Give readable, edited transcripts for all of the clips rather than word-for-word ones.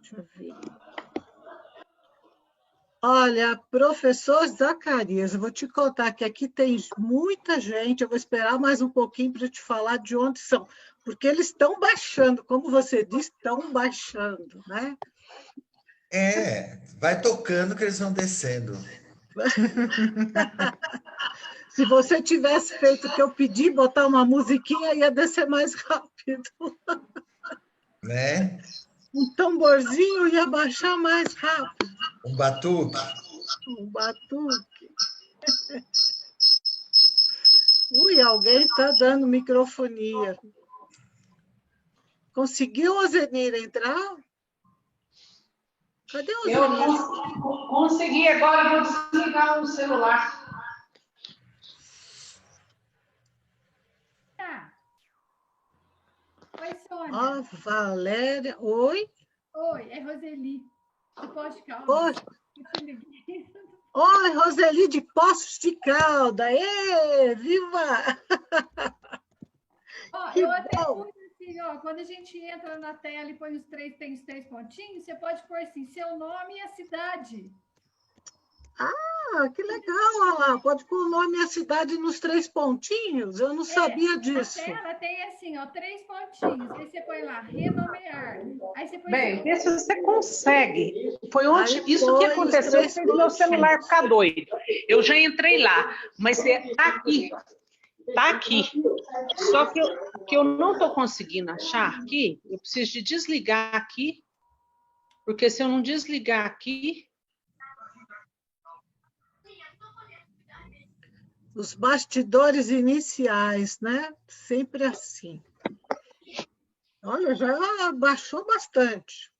Deixa eu ver. Olha, professor Zacarias, eu vou te contar que aqui tem muita gente, eu vou esperar mais um pouquinho para te falar de onde são, porque eles estão baixando, como você disse, estão baixando, né? Vai tocando que eles vão descendo. Se você tivesse feito o que eu pedi, botar uma musiquinha, ia descer mais rápido. Né? Um tamborzinho ia baixar mais rápido. Um batuque. Um batuque. Ui, alguém está dando microfonia. Conseguiu, Ozenir, entrar? Cadê o Ozenir? Eu consegui, agora vou desligar o celular. Oi, Sônia. Ó, Valéria. Oi? Oi, é Roseli, de Poços de Caldas. Oi. Oi, Roseli de Poços de Caldas. Ê, viva! Ó, Que eu até bom. pus assim, ó, quando a gente entra na tela e põe tem os 3 pontinhos, você pode pôr assim, seu nome e a cidade. Ah, que legal, olha lá. Pode pôr o nome e a cidade nos 3 pontinhos? Eu não sabia disso. A tela tem assim, ó, 3 pontinhos. Aí você põe lá, renomear. Aí você põe. Bem, vê se você consegue. Foi ontem, Aí isso que põe os aconteceu, 3 fez meu celular ficar doido. Eu já entrei lá, mas tá aqui. Tá aqui. Só que eu não estou conseguindo achar aqui. Eu preciso de desligar aqui, porque se eu não desligar aqui... Os bastidores iniciais, né? Sempre assim. Olha, já baixou bastante.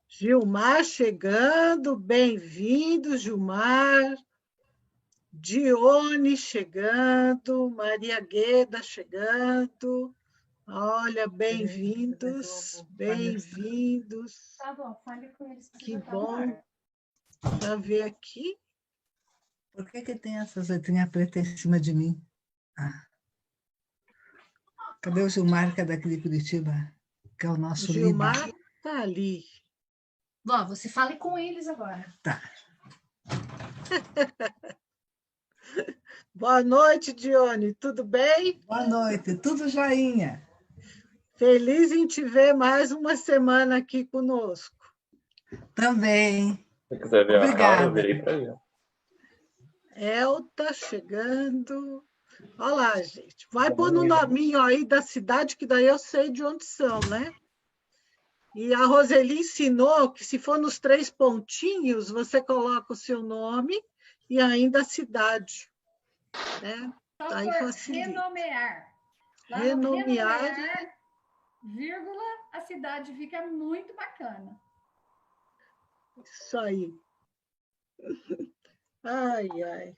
Gilmar chegando, bem-vindo, Gilmar. Dione chegando, Maria Gueda chegando. Olha, bem-vindos, bem-vindos. Tá bom, fale com eles. Que bom. Deixa eu ver aqui. Por que tem essas letrinhas pretas em cima de mim? Ah. Cadê o Gilmar, que é daqui de Curitiba? Que é o nosso Gilmar líder. está ali. Bom, você fale com eles agora. Tá. Boa noite, Dione. Tudo bem? Boa noite. Tudo joinha. Feliz em te ver mais uma semana aqui conosco. Também. Se quiser ver Obrigada. a cara, eu virei para ver. Elta chegando. Olha lá, gente. Vai pôr no nominho aí da cidade, que daí eu sei de onde são, né? E a Roseli ensinou que se for nos 3 pontinhos, você coloca o seu nome e ainda a cidade. Né? Só Aí por facilita. renomear. Lá no Renomear, vírgula, a cidade fica muito bacana. isso aí. Ai, ai.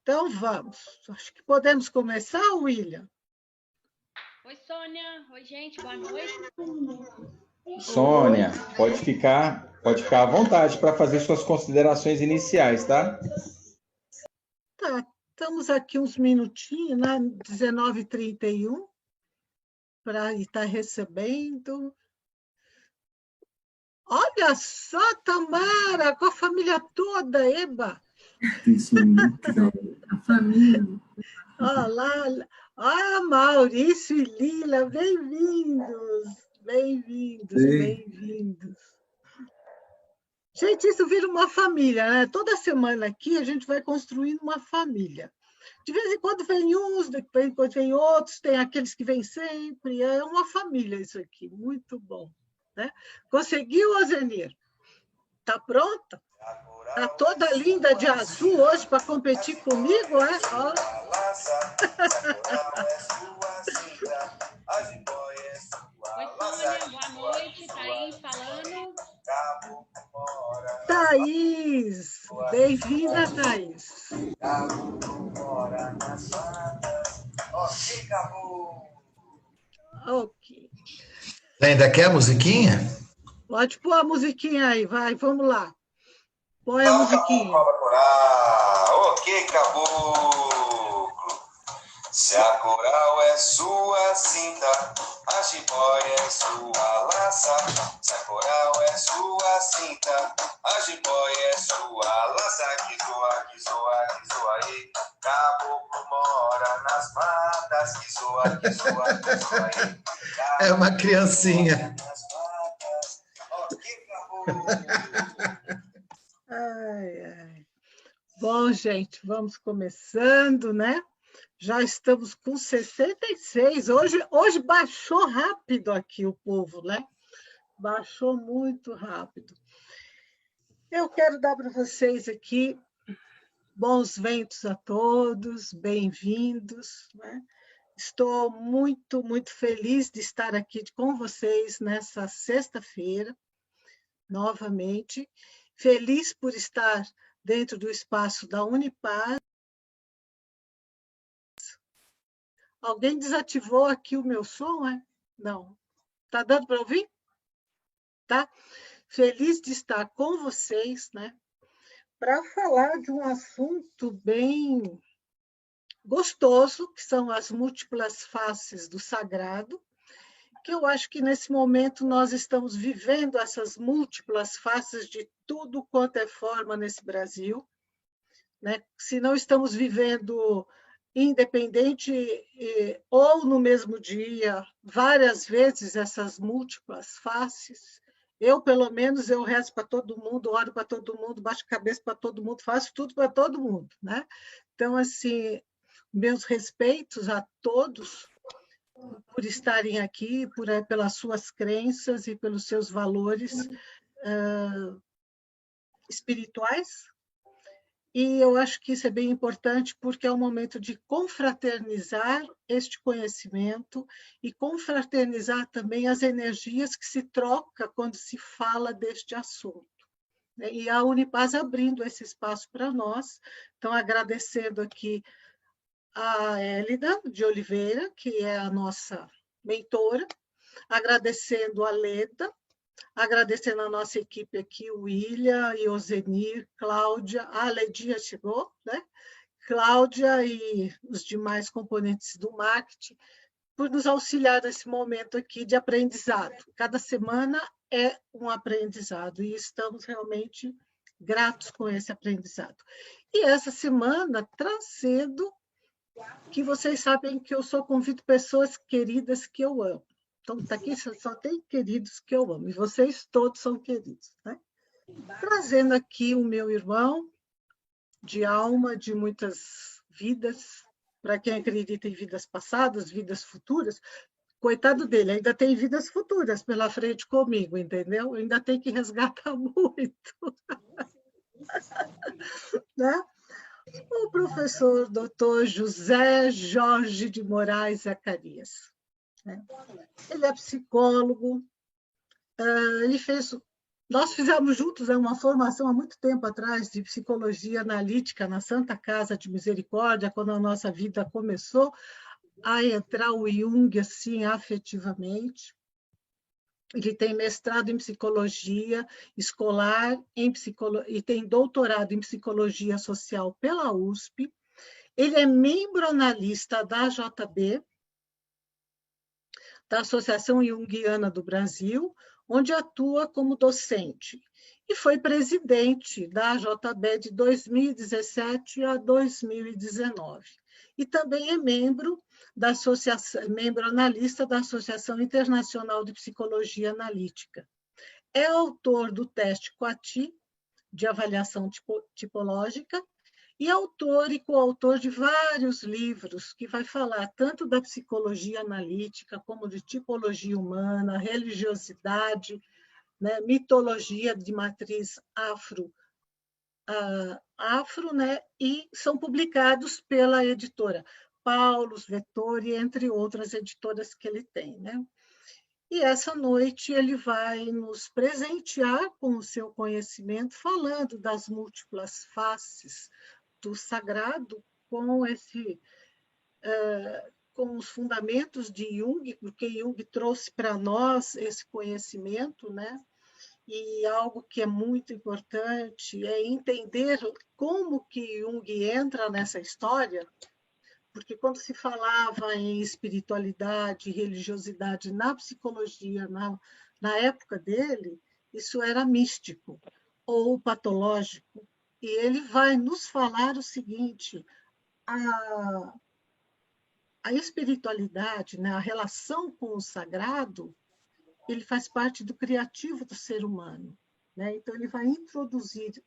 Então, vamos. Acho que podemos começar, William? Oi, Sônia. Oi, gente. Boa noite. Sônia, pode ficar à vontade para fazer suas considerações iniciais, tá? Tá, estamos aqui uns minutinhos, né? 19h31, para estar recebendo. Olha só, Tamara, com a família toda, eba! Isso aí, a família. Olha lá, ah, Maurício e Lila, bem-vindos, bem-vindos, Sim. bem-vindos. Gente, isso vira uma família, né? Toda semana aqui a gente vai construindo uma família. De vez em quando vem uns, de vez em quando vem outros, tem aqueles que vêm sempre. É uma família isso aqui, muito bom. Né? Conseguiu, Ozenir? Está pronta? Está toda linda de azul hoje para competir comigo, é? Ó. Oi, Sônia. Boa noite. Thaís falando. Thaís, bem-vinda, Thaís. Ok. Ainda quer a musiquinha? Pode pôr a musiquinha aí, vai, vamos lá. Põe a musiquinha. Ok, caboclo. Se a coral é sua cinta, a jiboia é sua laça. Se a coral é sua cinta, a jiboia é sua laça. Que zoa, que zoa, que zoa aí. Caboclo mora nas matas. Que zoa, que zoa, que zoa aí. É uma criancinha. Ai, ai. Bom, gente, vamos começando, né? Já estamos com 66. Hoje baixou rápido aqui o povo, né? Baixou muito rápido. Eu quero dar para vocês aqui bons ventos a todos, bem-vindos, né? Estou muito, muito feliz de estar aqui com vocês nessa sexta-feira, novamente. Feliz por estar dentro do espaço da Unipaz. Alguém desativou aqui o meu som, é? Não. Está dando para ouvir? Tá? Feliz de estar com vocês, né? Para falar de um assunto bem gostoso, que são as múltiplas faces do sagrado, que eu acho que nesse momento nós estamos vivendo essas múltiplas faces de tudo quanto é forma nesse Brasil, né? Se não estamos vivendo independente ou no mesmo dia, várias vezes essas múltiplas faces, eu, pelo menos, eu rezo para todo mundo, oro para todo mundo, baixo a cabeça para todo mundo, faço tudo para todo mundo, né? Então, assim, meus respeitos a todos por estarem aqui, pelas suas crenças e pelos seus valores espirituais. E eu acho que isso é bem importante porque é um momento de confraternizar este conhecimento e confraternizar também as energias que se troca quando se fala deste assunto. E a Unipaz abrindo esse espaço para nós. Então, agradecendo aqui a Hélida de Oliveira, que é a nossa mentora, agradecendo a Leda, agradecendo a nossa equipe aqui, o William, Iosenir, Cláudia, a Ledinha chegou, né? Cláudia e os demais componentes do marketing, por nos auxiliar nesse momento aqui de aprendizado. Cada semana é um aprendizado e estamos realmente gratos com esse aprendizado. E essa semana, trazendo que vocês sabem que eu só convido pessoas queridas que eu amo. Então, tá aqui só tem queridos que eu amo, e vocês todos são queridos, né? Trazendo aqui o meu irmão de alma, de muitas vidas, para quem acredita em vidas passadas, vidas futuras, coitado dele, ainda tem vidas futuras pela frente comigo, entendeu? Ainda tem que resgatar muito. Né? O professor Dr. José Jorge de Moraes Zacarias. Ele é psicólogo, nós fizemos juntos uma formação há muito tempo atrás de psicologia analítica na Santa Casa de Misericórdia, quando a nossa vida começou a entrar o Jung assim afetivamente. Ele tem mestrado em psicologia escolar e tem doutorado em psicologia social pela USP. Ele é membro analista da JB, da Associação Junguiana do Brasil, onde atua como docente. E foi presidente da JB de 2017 a 2019. E também é membro analista da Associação Internacional de Psicologia Analítica. É autor do teste QATI, de avaliação tipológica, e autor e coautor de vários livros que vai falar tanto da psicologia analítica, como de tipologia humana, religiosidade, né, mitologia de matriz afro, né, e são publicados pela editora Paulus, Vettori, entre outras editoras que ele tem. Né? E essa noite ele vai nos presentear com o seu conhecimento, falando das múltiplas faces do sagrado com os fundamentos de Jung, porque Jung trouxe para nós esse conhecimento, né? E algo que é muito importante é entender como que Jung entra nessa história, porque quando se falava em espiritualidade, religiosidade na psicologia, na época dele, isso era místico ou patológico. E ele vai nos falar o seguinte: a espiritualidade, né, a relação com o sagrado, ele faz parte do criativo do ser humano, né? Então, ele vai introduzir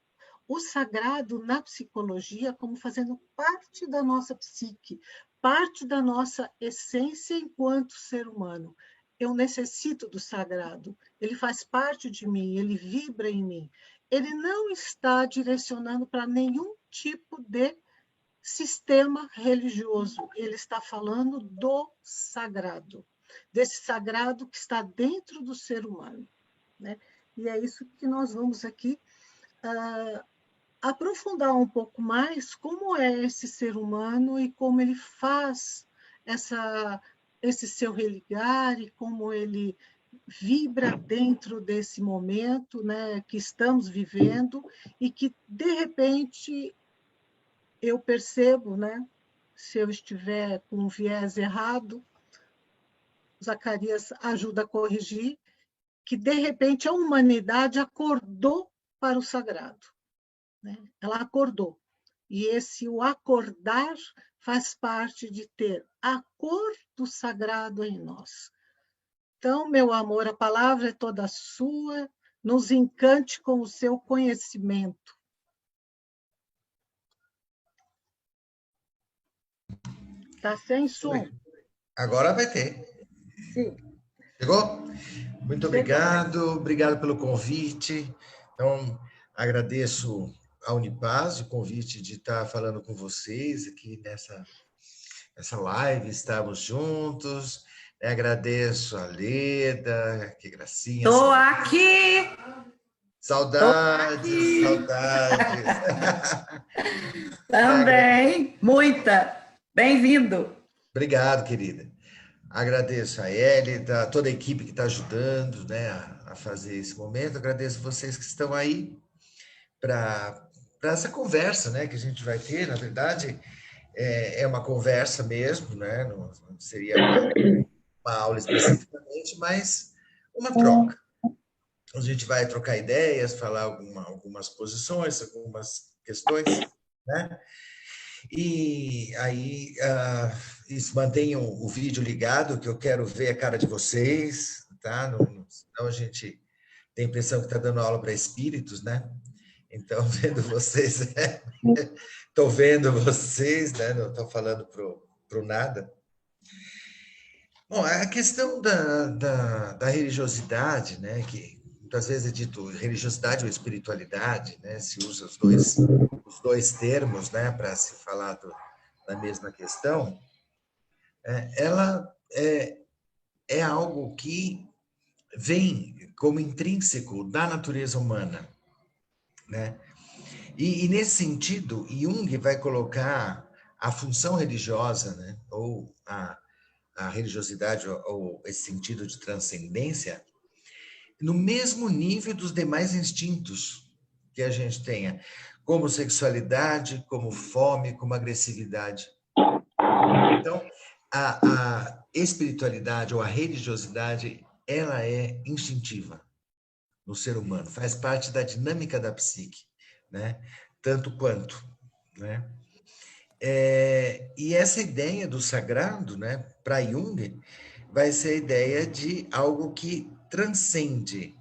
o sagrado na psicologia como fazendo parte da nossa psique, parte da nossa essência enquanto ser humano. Eu necessito do sagrado, ele faz parte de mim, ele vibra em mim. Ele não está direcionando para nenhum tipo de sistema religioso, ele está falando do sagrado, desse sagrado que está dentro do ser humano, né? E é isso que nós vamos aqui aprofundar um pouco mais como é esse ser humano e como ele faz esse seu religar e como ele vibra dentro desse momento, né, que estamos vivendo e que, de repente, eu percebo, né, se eu estiver com um viés errado, Zacarias ajuda a corrigir, que, de repente, a humanidade acordou para o sagrado, né? Ela acordou. E o acordar faz parte de ter a cor do sagrado em nós. Então, meu amor, a palavra é toda sua, nos encante com o seu conhecimento. Está sem som. Agora vai ter. Sim. Chegou? Muito obrigado pelo convite. Então, agradeço a Unipaz o convite de estar falando com vocês aqui nessa live, estamos juntos. Agradeço a Leda, que gracinha. Estou aqui! Saudades, saudades. Também, muita. Bem-vindo. Obrigado, querida. Agradeço a Hélida, toda a equipe que está ajudando, né, a fazer esse momento. Agradeço vocês que estão aí para essa conversa, né, que a gente vai ter. Na verdade, é uma conversa mesmo, né, não seria uma aula especificamente, mas uma troca. A gente vai trocar ideias, falar algumas posições, algumas questões, né? E aí, mantenham o vídeo ligado, que eu quero ver a cara de vocês, tá? Senão a gente tem a impressão que está dando aula para espíritos, né? Então, vendo vocês, estou vendo vocês, né? Não estou falando pro nada. Bom, a questão da religiosidade, né? Que muitas vezes é dito religiosidade ou espiritualidade, né? Se usa os dois termos, né, para se falar da mesma questão. Ela é algo que vem como intrínseco da natureza humana, né? E nesse sentido, Jung vai colocar a função religiosa, né, ou a religiosidade ou esse sentido de transcendência no mesmo nível dos demais instintos que a gente tenha, como sexualidade, como fome, como agressividade. Então, a espiritualidade ou a religiosidade, ela é instintiva no ser humano, faz parte da dinâmica da psique, né? Tanto quanto, né? E essa ideia do sagrado, né, para Jung, vai ser a ideia de algo que transcende.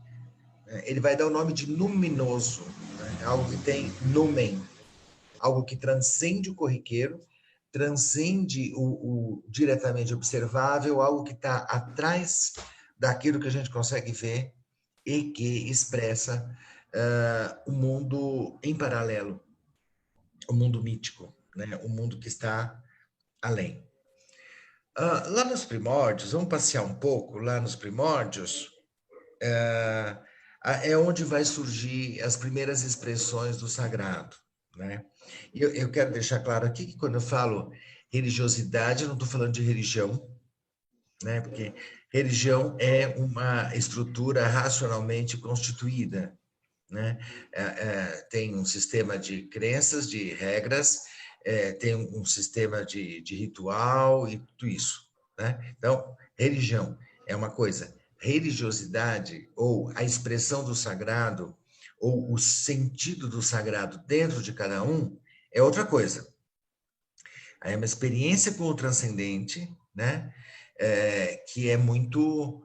Ele vai dar o nome de luminoso, né? Algo que tem numen, algo que transcende o corriqueiro, transcende o diretamente observável, algo que está atrás daquilo que a gente consegue ver e que expressa o mundo em paralelo, o mundo mítico, né? O mundo que está além. Lá nos primórdios, vamos passear um pouco, lá nos primórdios, é onde vai surgir as primeiras expressões do sagrado, né? Eu quero deixar claro aqui que quando eu falo religiosidade, eu não estou falando de religião, né? Porque religião é uma estrutura racionalmente constituída, né? Tem um sistema de crenças, de regras, tem um sistema de ritual e tudo isso, né? Então, religião é uma coisa, religiosidade ou a expressão do sagrado ou o sentido do sagrado dentro de cada um é outra coisa. É uma experiência com o transcendente, né? Que é muito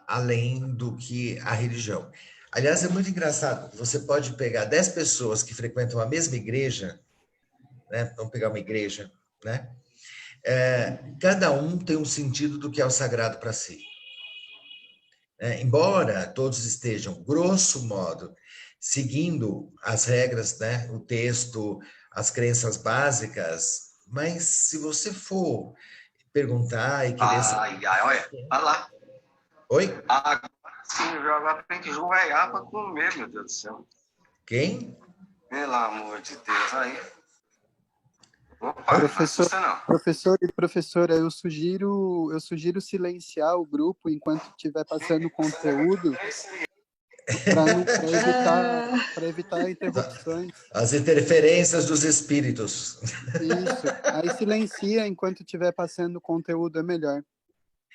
além do que a religião. Aliás, é muito engraçado, você pode pegar 10 pessoas que frequentam a mesma igreja, né? Vamos pegar uma igreja, né? Cada um tem um sentido do que é o sagrado para si. Embora todos estejam, grosso modo, seguindo as regras, né? O texto, as crenças básicas, mas se você for perguntar e querer... olha lá. Oi? Sim, agora tem que jogar para comer, meu Deus do céu. Quem? Pelo amor de Deus, aí. Opa, Professora, eu sugiro silenciar o grupo enquanto estiver passando conteúdo para evitar interrupções. As interferências dos espíritos. Isso. Aí silencia enquanto estiver passando conteúdo, é melhor.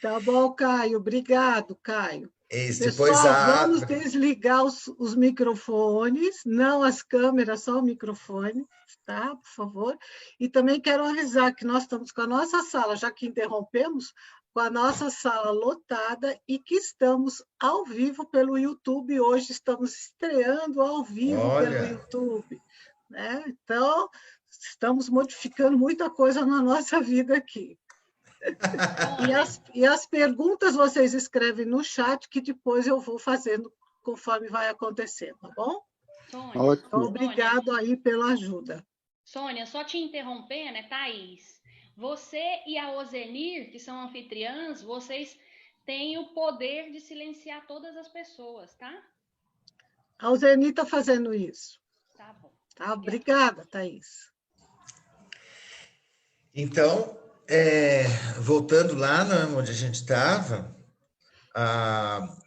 Tá bom, Caio. Obrigado, Caio. Pessoal, vamos desligar os microfones, não as câmeras, só o microfone, tá? Por favor. E também quero avisar que nós estamos com a nossa sala, já que interrompemos, com a nossa sala lotada e que estamos ao vivo pelo YouTube. Hoje estamos estreando ao vivo pelo YouTube, né? Então, estamos modificando muita coisa na nossa vida aqui. E as perguntas vocês escrevem no chat, que depois eu vou fazendo conforme vai acontecendo, tá bom? Sônia, então, obrigado aí pela ajuda. Sônia, só te interrompendo, né, Thaís? Você e a Ozenir, que são anfitriãs, vocês têm o poder de silenciar todas as pessoas, tá? A Ozenir está fazendo isso. Tá bom. Tá, obrigada, Thaís. Então, voltando lá onde a gente estava, a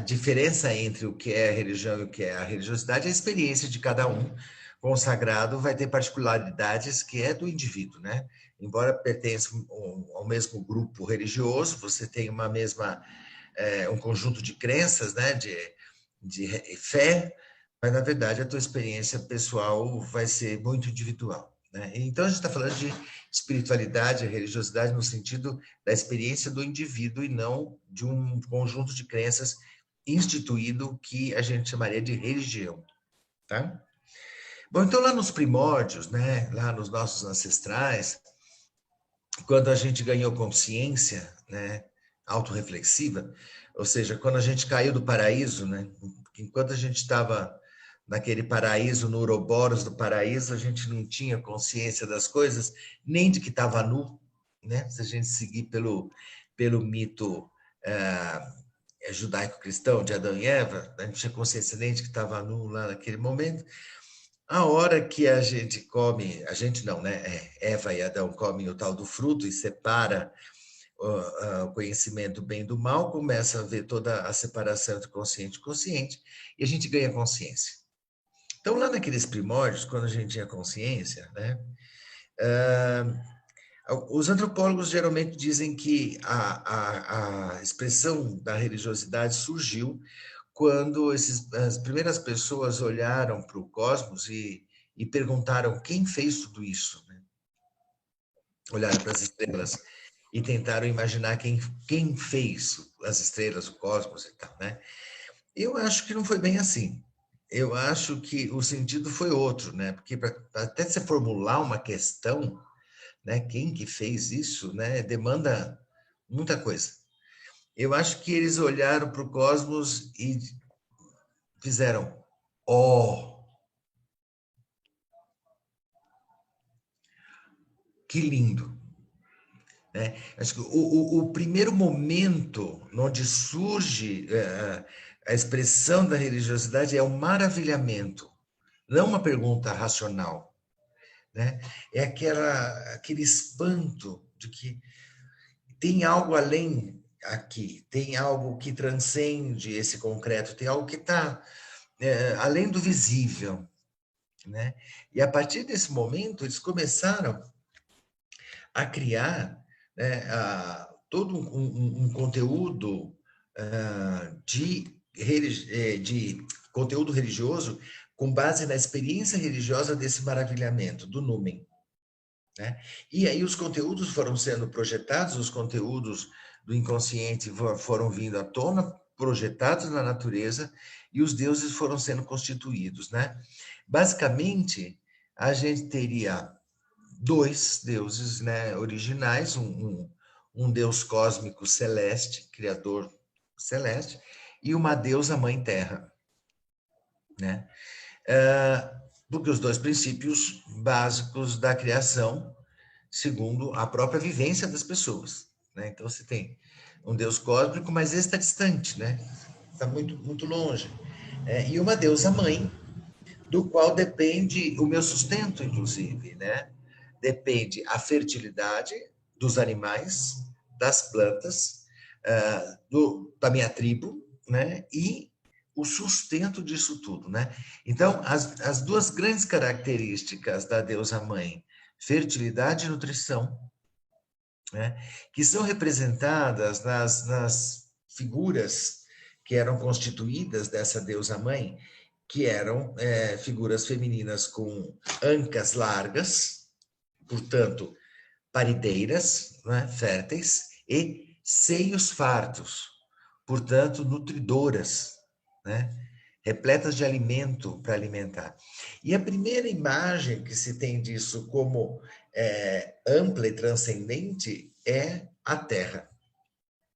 diferença entre o que é a religião e o que é a religiosidade é a experiência de cada um com o sagrado, vai ter particularidades que é do indivíduo, né? Embora pertença ao mesmo grupo religioso, você tem um conjunto de crenças, né? De fé, mas, na verdade, a tua experiência pessoal vai ser muito individual, né? Então, a gente está falando de espiritualidade, religiosidade, no sentido da experiência do indivíduo e não de um conjunto de crenças instituído que a gente chamaria de religião, tá? Bom, então, lá nos primórdios, né, lá nos nossos ancestrais, quando a gente ganhou consciência, né, autorreflexiva, ou seja, quando a gente caiu do paraíso, né, enquanto a gente estava naquele paraíso, no Ouroboros do paraíso, a gente não tinha consciência das coisas, nem de que estava nu, né? Se a gente seguir pelo mito judaico-cristão de Adão e Eva, a gente tinha consciência nem de que estava nu lá naquele momento. A hora que a gente come, a gente não, né? Eva e Adão comem o tal do fruto e separa o conhecimento bem do mal, começa a ver toda a separação entre consciente e inconsciente, e a gente ganha consciência. Então, lá naqueles primórdios, quando a gente tinha consciência, né, os antropólogos geralmente dizem que a expressão da religiosidade surgiu quando as primeiras pessoas olharam para o cosmos e perguntaram quem fez tudo isso, né? Olharam para as estrelas e tentaram imaginar quem fez as estrelas, o cosmos e tal, né? Eu acho que não foi bem assim. Eu acho que o sentido foi outro, né? Porque até você formular uma questão, né? Quem que fez isso, né? Demanda muita coisa. Eu acho que eles olharam para o cosmos e fizeram, que lindo, né? Acho que o primeiro momento onde surge a expressão da religiosidade é o maravilhamento, não uma pergunta racional, né? É aquele espanto de que tem algo além aqui, tem algo que transcende esse concreto, tem algo que está além do visível. né? E a partir desse momento, eles começaram a criar, né, todo um conteúdo de conteúdo religioso com base na experiência religiosa desse maravilhamento, do Numen, né? E aí os conteúdos foram sendo projetados, os conteúdos do inconsciente foram vindo à tona, projetados na natureza, e os deuses foram sendo constituídos, né? Basicamente, a gente teria 2 deuses, né, originais, um deus cósmico celeste, criador celeste, e uma deusa mãe terra, né? Porque os 2 princípios básicos da criação, segundo a própria vivência das pessoas, né? Então, você tem um deus cósmico, mas esse está distante, né? Está muito, muito longe. E uma deusa mãe, do qual depende o meu sustento, inclusive, né? Depende a fertilidade dos animais, das plantas, da minha tribo, né? E o sustento disso tudo, né? Então, as 2 grandes características da deusa mãe, fertilidade e nutrição, né? Que são representadas nas figuras que eram constituídas dessa deusa mãe, que eram figuras femininas com ancas largas, portanto, parideiras, né, férteis, e seios fartos, portanto, nutridoras, né, repletas de alimento para alimentar. E a primeira imagem que se tem disso como ampla e transcendente é a Terra,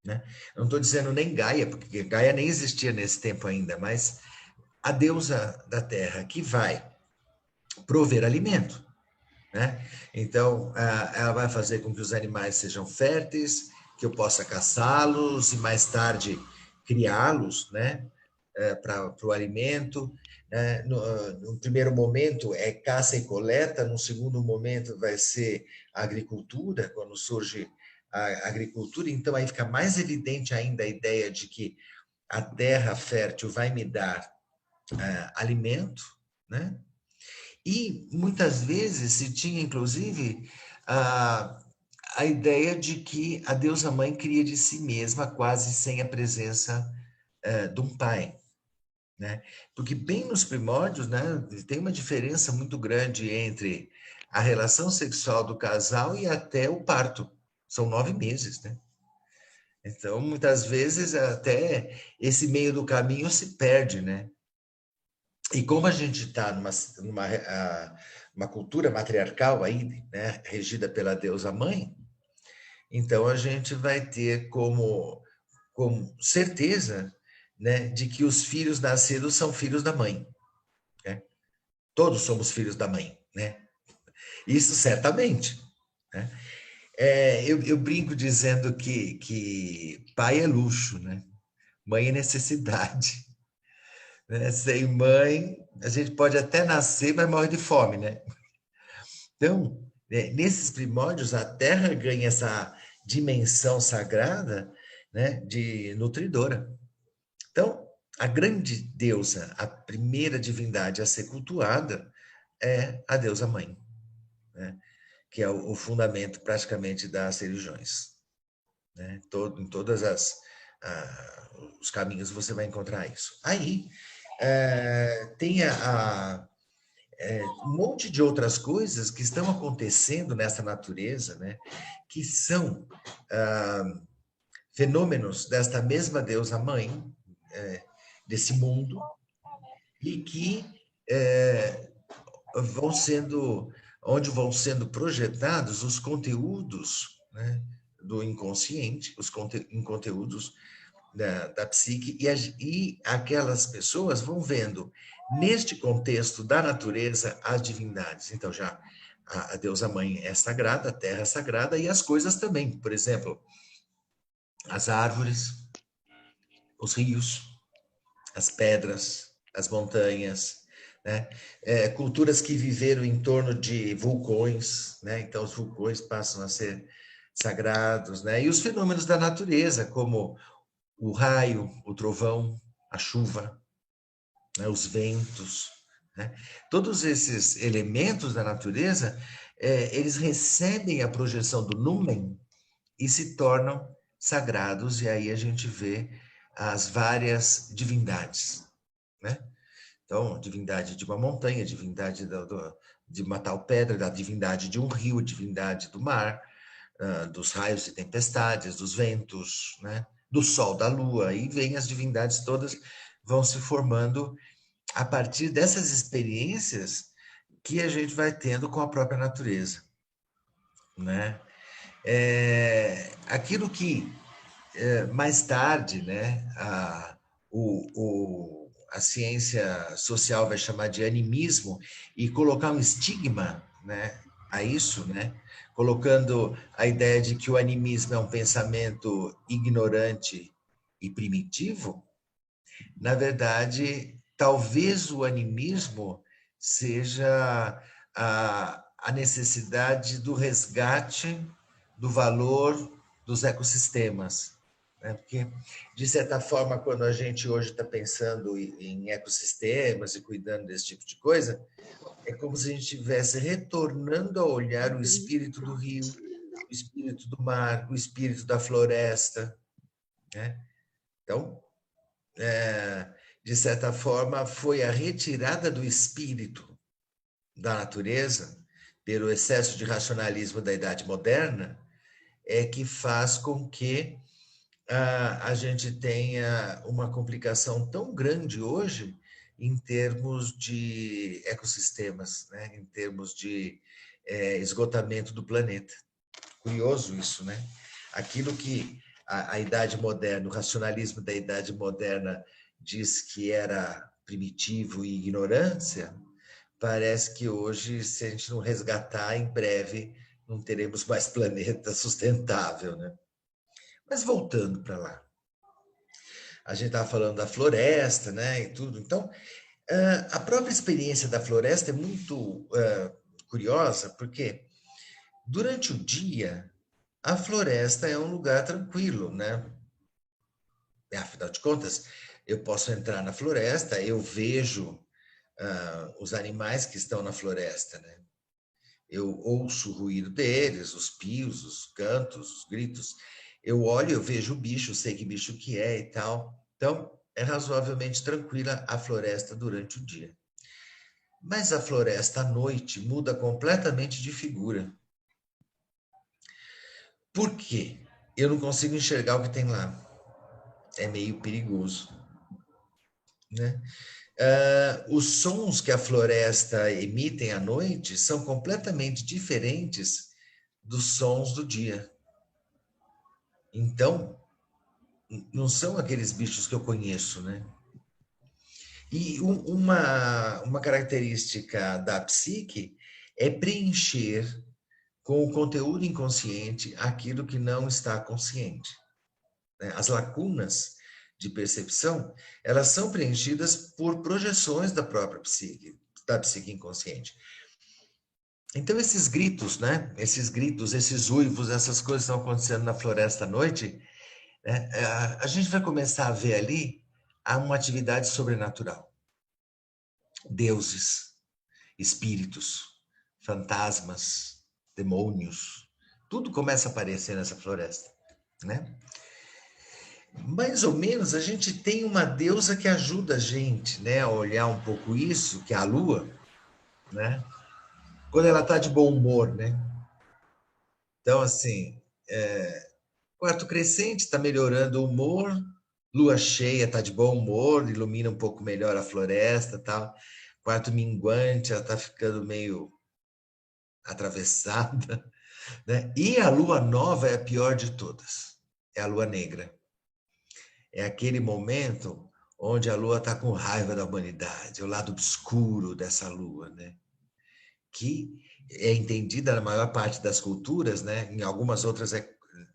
né? Eu não estou dizendo nem Gaia, porque Gaia nem existia nesse tempo ainda, mas a deusa da Terra, que vai prover alimento, né? Então, ela vai fazer com que os animais sejam férteis, que eu possa caçá-los e mais tarde criá-los, né? Para o alimento. No primeiro momento é caça e coleta, no segundo momento vai ser a agricultura, quando surge a agricultura, então aí fica mais evidente ainda a ideia de que a terra fértil vai me dar alimento, né? E muitas vezes se tinha, inclusive, a ideia de que a deusa mãe cria de si mesma, quase sem a presença de um pai, né? Porque bem nos primórdios, né, tem uma diferença muito grande entre a relação sexual do casal e até o parto. São 9 meses, né? Então, muitas vezes, até esse meio do caminho se perde, né? E como a gente está numa cultura matriarcal aí, né, regida pela deusa mãe, então a gente vai ter como certeza, né, de que os filhos nascidos são filhos da mãe, né? Todos somos filhos da mãe, né? Isso certamente, né? Eu brinco dizendo que pai é luxo, né? Mãe é necessidade. Né? Sem mãe, a gente pode até nascer, mas morre de fome, né? Então, nesses primórdios, a Terra ganha essa dimensão sagrada, né, de nutridora. Então, a grande deusa, a primeira divindade a ser cultuada é a deusa mãe, né? Que é o fundamento praticamente das religiões, né? Em todas os caminhos você vai encontrar isso. Aí tem um monte de outras coisas que estão acontecendo nessa natureza, né? Que são fenômenos desta mesma deusa mãe, desse mundo, e que onde vão sendo projetados os conteúdos, né, do inconsciente, os conteúdos da psique, e aquelas pessoas vão vendo, neste contexto da natureza, as divindades. Então, já a deusa mãe é sagrada, a terra é sagrada, e as coisas também. Por exemplo, as árvores, os rios, as pedras, as montanhas, né? Culturas que viveram em torno de vulcões, né? Então os vulcões passam a ser sagrados, né? E os fenômenos da natureza, como o raio, o trovão, a chuva, né? Os ventos, né? Todos esses elementos da natureza, eles recebem a projeção do numen e se tornam sagrados, e aí a gente vê as várias divindades, né? Então, divindade de uma montanha, divindade de uma tal pedra, da divindade de um rio, divindade do mar, dos raios e tempestades, dos ventos, né? Do sol, da lua, e vem as divindades todas, vão se formando a partir dessas experiências que a gente vai tendo com a própria natureza, né? Aquilo que mais tarde, né, a ciência social vai chamar de animismo e colocar um estigma, né, a isso, né, colocando a ideia de que o animismo é um pensamento ignorante e primitivo. Na verdade, talvez o animismo seja a necessidade do resgate do valor dos ecossistemas, né? Porque, de certa forma, quando a gente hoje está pensando em ecossistemas e cuidando desse tipo de coisa, é como se a gente estivesse retornando a olhar o espírito do rio, o espírito do mar, o espírito da floresta, né? Então, de certa forma, foi a retirada do espírito da natureza pelo excesso de racionalismo da Idade Moderna que faz com que a gente tenha uma complicação tão grande hoje em termos de ecossistemas, né? Em termos de esgotamento do planeta. Curioso isso, né? Aquilo que a Idade Moderna, o racionalismo da Idade Moderna diz que era primitivo e ignorância, parece que hoje, se a gente não resgatar, em breve não teremos mais planeta sustentável, né? Mas voltando para lá, a gente estava falando da floresta, né, e tudo. Então, a própria experiência da floresta é muito curiosa, porque durante o dia a floresta é um lugar tranquilo, né? Afinal de contas, eu posso entrar na floresta, eu vejo os animais que estão na floresta, né? Eu ouço o ruído deles, os pios, os cantos, os gritos. Eu olho, eu vejo o bicho, sei que bicho que é e tal. Então, é razoavelmente tranquila a floresta durante o dia. Mas a floresta à noite muda completamente de figura. Por quê? Eu não consigo enxergar o que tem lá. É meio perigoso, né? Os sons que a floresta emitem à noite são completamente diferentes dos sons do dia. Então, não são aqueles bichos que eu conheço, né? E uma característica da psique é preencher com o conteúdo inconsciente aquilo que não está consciente, né? As lacunas de percepção, elas são preenchidas por projeções da própria psique, da psique inconsciente. Então, esses gritos, né? Esses gritos, esses uivos, essas coisas que estão acontecendo na floresta à noite, né? A gente vai começar a ver ali uma atividade sobrenatural. Deuses, espíritos, fantasmas, demônios, tudo começa a aparecer nessa floresta, né? Mais ou menos, a gente tem uma deusa que ajuda a gente, né, a olhar um pouco isso, que é a lua, né? Quando ela está de bom humor, né? Então, assim, quarto crescente está melhorando o humor, lua cheia está de bom humor, ilumina um pouco melhor a floresta, tal. Quarto minguante, ela está ficando meio atravessada, né? E a lua nova é a pior de todas, é a lua negra. É aquele momento onde a lua está com raiva da humanidade, é o lado obscuro dessa lua, né? Que é entendida na maior parte das culturas, né? Em algumas outras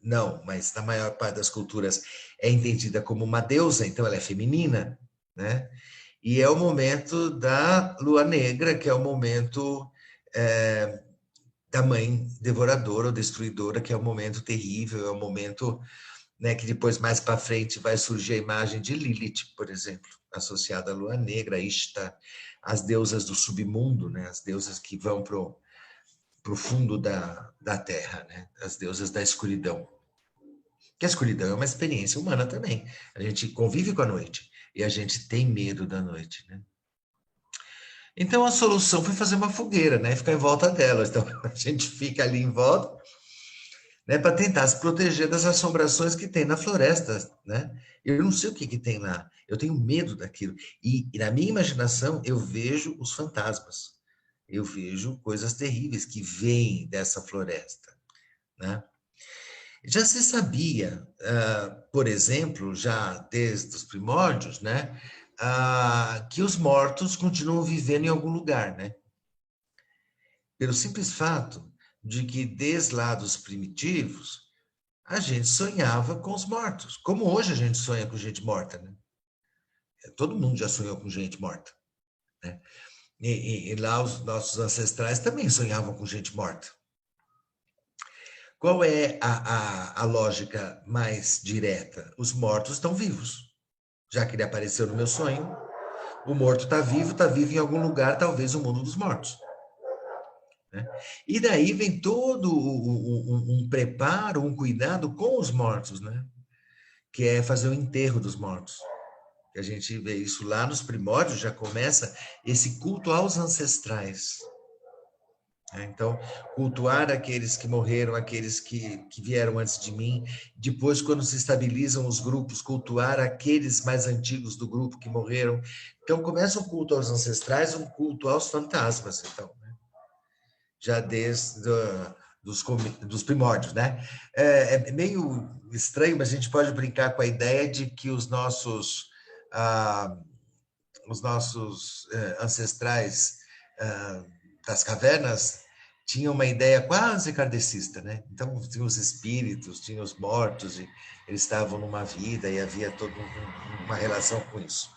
não, mas na maior parte das culturas é entendida como uma deusa, então ela é feminina, né? E é o momento da lua negra, que é o momento da mãe devoradora ou destruidora, que é o momento terrível, é o momento, né, que depois, mais para frente, vai surgir a imagem de Lilith, por exemplo, associada à lua negra, Ishtar, as deusas do submundo, né? As deusas que vão para o fundo da terra, né? As deusas da escuridão. Que a escuridão é uma experiência humana também. A gente convive com a noite e a gente tem medo da noite, né? Então a solução foi fazer uma fogueira, né? Ficar em volta dela. Então a gente fica ali em volta, né? Para tentar se proteger das assombrações que tem na floresta, né? Eu não sei o que tem lá. Eu tenho medo daquilo. E na minha imaginação eu vejo os fantasmas. Eu vejo coisas terríveis que vêm dessa floresta, né? Já se sabia, por exemplo, já desde os primórdios, né, que os mortos continuam vivendo em algum lugar, né? Pelo simples fato de que, desde lá dos primitivos, a gente sonhava com os mortos, como hoje a gente sonha com gente morta, né? Todo mundo já sonhou com gente morta, né? E lá os nossos ancestrais também sonhavam com gente morta. Qual é a lógica mais direta? Os mortos estão vivos. Já que ele apareceu no meu sonho, o morto está vivo em algum lugar, talvez o mundo dos mortos. Né? E daí vem todo um preparo, um cuidado com os mortos, né? Que é fazer o enterro dos mortos. E a gente vê isso lá nos primórdios, já começa esse culto aos ancestrais. Então, cultuar aqueles que morreram, aqueles que vieram antes de mim. Depois, quando se estabilizam os grupos, cultuar aqueles mais antigos do grupo que morreram. Então, começa um culto aos ancestrais, um culto aos fantasmas, então, né? Já desde dos primórdios, né? É meio estranho, mas a gente pode brincar com a ideia de que os nossos ancestrais das cavernas tinham uma ideia quase kardecista, né? Então, tinha os espíritos, tinha os mortos, e eles estavam numa vida e havia toda uma relação com isso.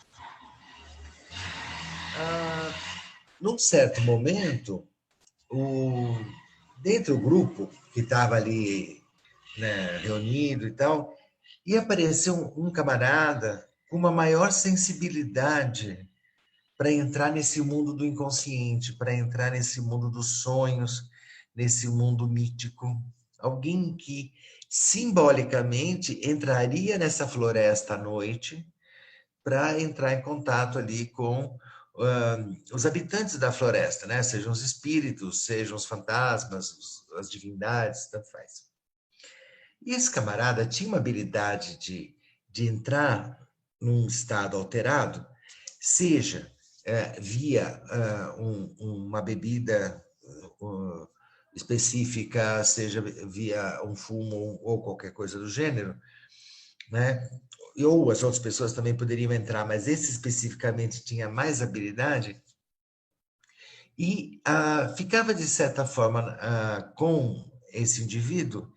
Num certo momento, dentro do grupo que estava ali, né, reunido e tal, ia aparecer um camarada com uma maior sensibilidade para entrar nesse mundo do inconsciente, para entrar nesse mundo dos sonhos, nesse mundo mítico. Alguém que simbolicamente entraria nessa floresta à noite para entrar em contato ali com os habitantes da floresta, né? Sejam os espíritos, sejam os fantasmas, as divindades, tanto faz. E esse camarada tinha uma habilidade de entrar num estado alterado, seja via uma bebida específica, seja via um fumo ou qualquer coisa do gênero, né? Ou as outras pessoas também poderiam entrar, mas esse especificamente tinha mais habilidade, e ficava, de certa forma, com esse indivíduo,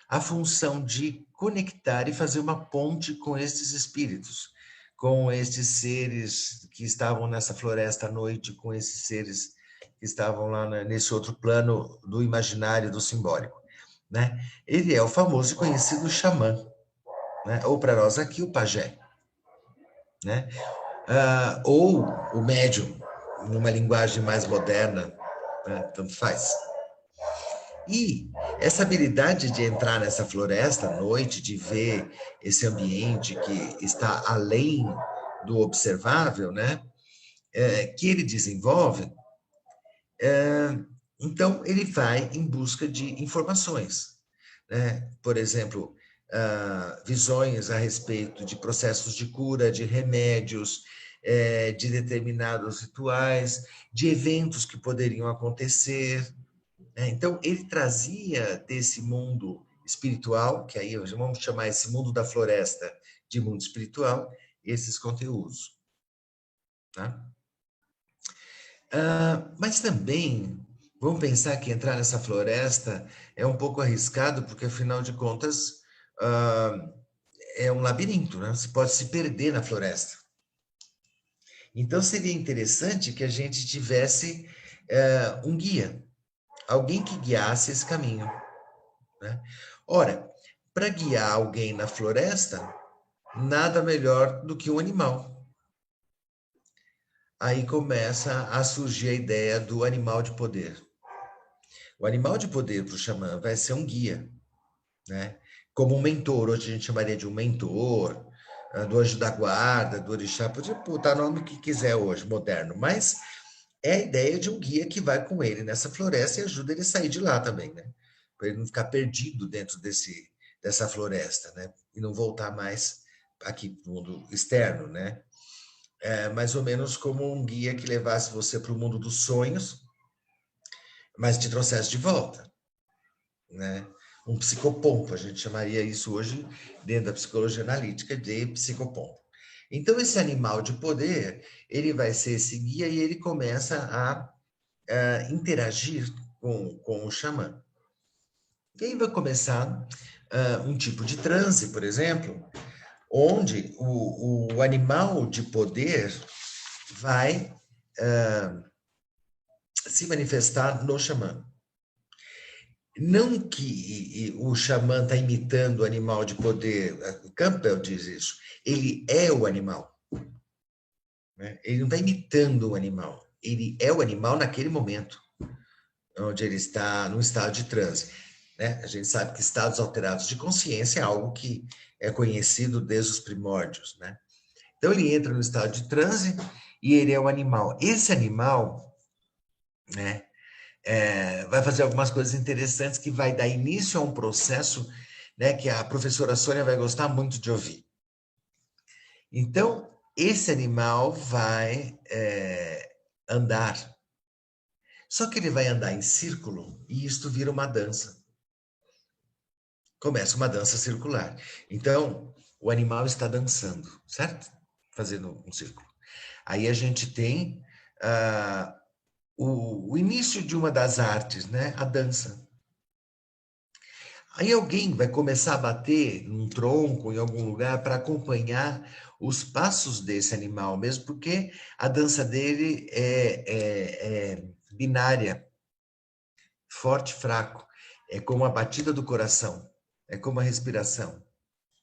a função de conectar e fazer uma ponte com esses espíritos, com esses seres que estavam nessa floresta à noite, com esses seres que estavam lá nesse outro plano do imaginário, do simbólico, né? Ele é o famoso e conhecido xamã, né? Ou para nós aqui o pajé, né? Ou o médium, numa linguagem mais moderna, né? Tanto faz. E essa habilidade de entrar nessa floresta à noite, de ver esse ambiente que está além do observável, né? Que ele desenvolve, então ele vai em busca de informações, né? Por exemplo, visões a respeito de processos de cura, de remédios, de determinados rituais, de eventos que poderiam acontecer. Então, ele trazia desse mundo espiritual, que aí vamos chamar esse mundo da floresta de mundo espiritual, esses conteúdos. Tá? Mas também, vamos pensar que entrar nessa floresta é um pouco arriscado, porque, afinal de contas, é um labirinto, né? Você pode se perder na floresta. Então, seria interessante que a gente tivesse um guia, alguém que guiasse esse caminho, né? Ora, para guiar alguém na floresta, nada melhor do que um animal. aí começa a surgir a ideia do animal de poder. O animal de poder para o xamã vai ser um guia, né? Como um mentor, hoje a gente chamaria de um mentor, do anjo da guarda, do orixá, pode botar o nome que quiser hoje, moderno, mas é a ideia de um guia que vai com ele nessa floresta e ajuda ele a sair de lá também, né? Para ele não ficar perdido dentro dessa floresta, né? E não voltar mais aqui para o mundo externo, né? É mais ou menos como um guia que levasse você para o mundo dos sonhos, mas te trouxesse de volta, né? Um psicopompo, a gente chamaria isso hoje, dentro da psicologia analítica, de psicopompo. Então, esse animal de poder, ele vai ser esse guia e ele começa a interagir com o xamã. E aí vai começar um tipo de transe, por exemplo, onde o animal de poder vai se manifestar no xamã. Não que o xamã está imitando o animal de poder, Campbell diz isso, ele é o animal. Né? Ele não está imitando o animal, ele é o animal naquele momento, onde ele está num estado de transe. Né? A gente sabe que estados alterados de consciência é algo que é conhecido desde os primórdios. Né? Então ele entra no estado de transe e ele é o animal. Esse animal, né? Vai fazer algumas coisas interessantes que vai dar início a um processo, né, que a professora Sônia vai gostar muito de ouvir. Então, esse animal vai andar. Só que ele vai andar em círculo e isto vira uma dança. Começa uma dança circular. Então, o animal está dançando, certo? Fazendo um círculo. Aí a gente tem o início de uma das artes, né? A dança. Aí alguém vai começar a bater num tronco, em algum lugar, para acompanhar os passos desse animal, mesmo porque a dança dele é binária, forte e fraco. É como a batida do coração, é como a respiração,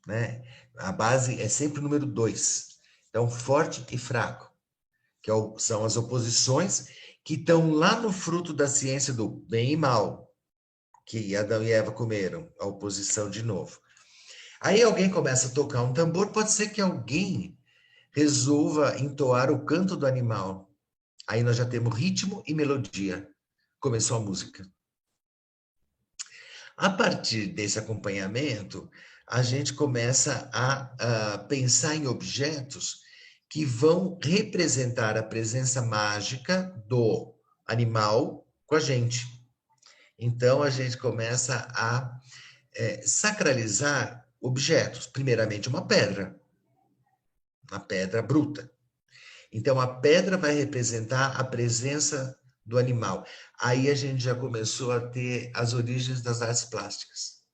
né? A base é sempre o número 2. Então, forte e fraco, que são as oposições que estão lá no fruto da ciência do bem e mal, que Adão e Eva comeram, a oposição de novo. Aí alguém começa a tocar um tambor, pode ser que alguém resolva entoar o canto do animal. Aí nós já temos ritmo e melodia. Começou a música. A partir desse acompanhamento, a gente começa a pensar em objetos que vão representar a presença mágica do animal com a gente. Então, a gente começa a sacralizar objetos. Primeiramente, uma pedra bruta. Então, a pedra vai representar a presença do animal. Aí a gente já começou a ter as origens das artes plásticas.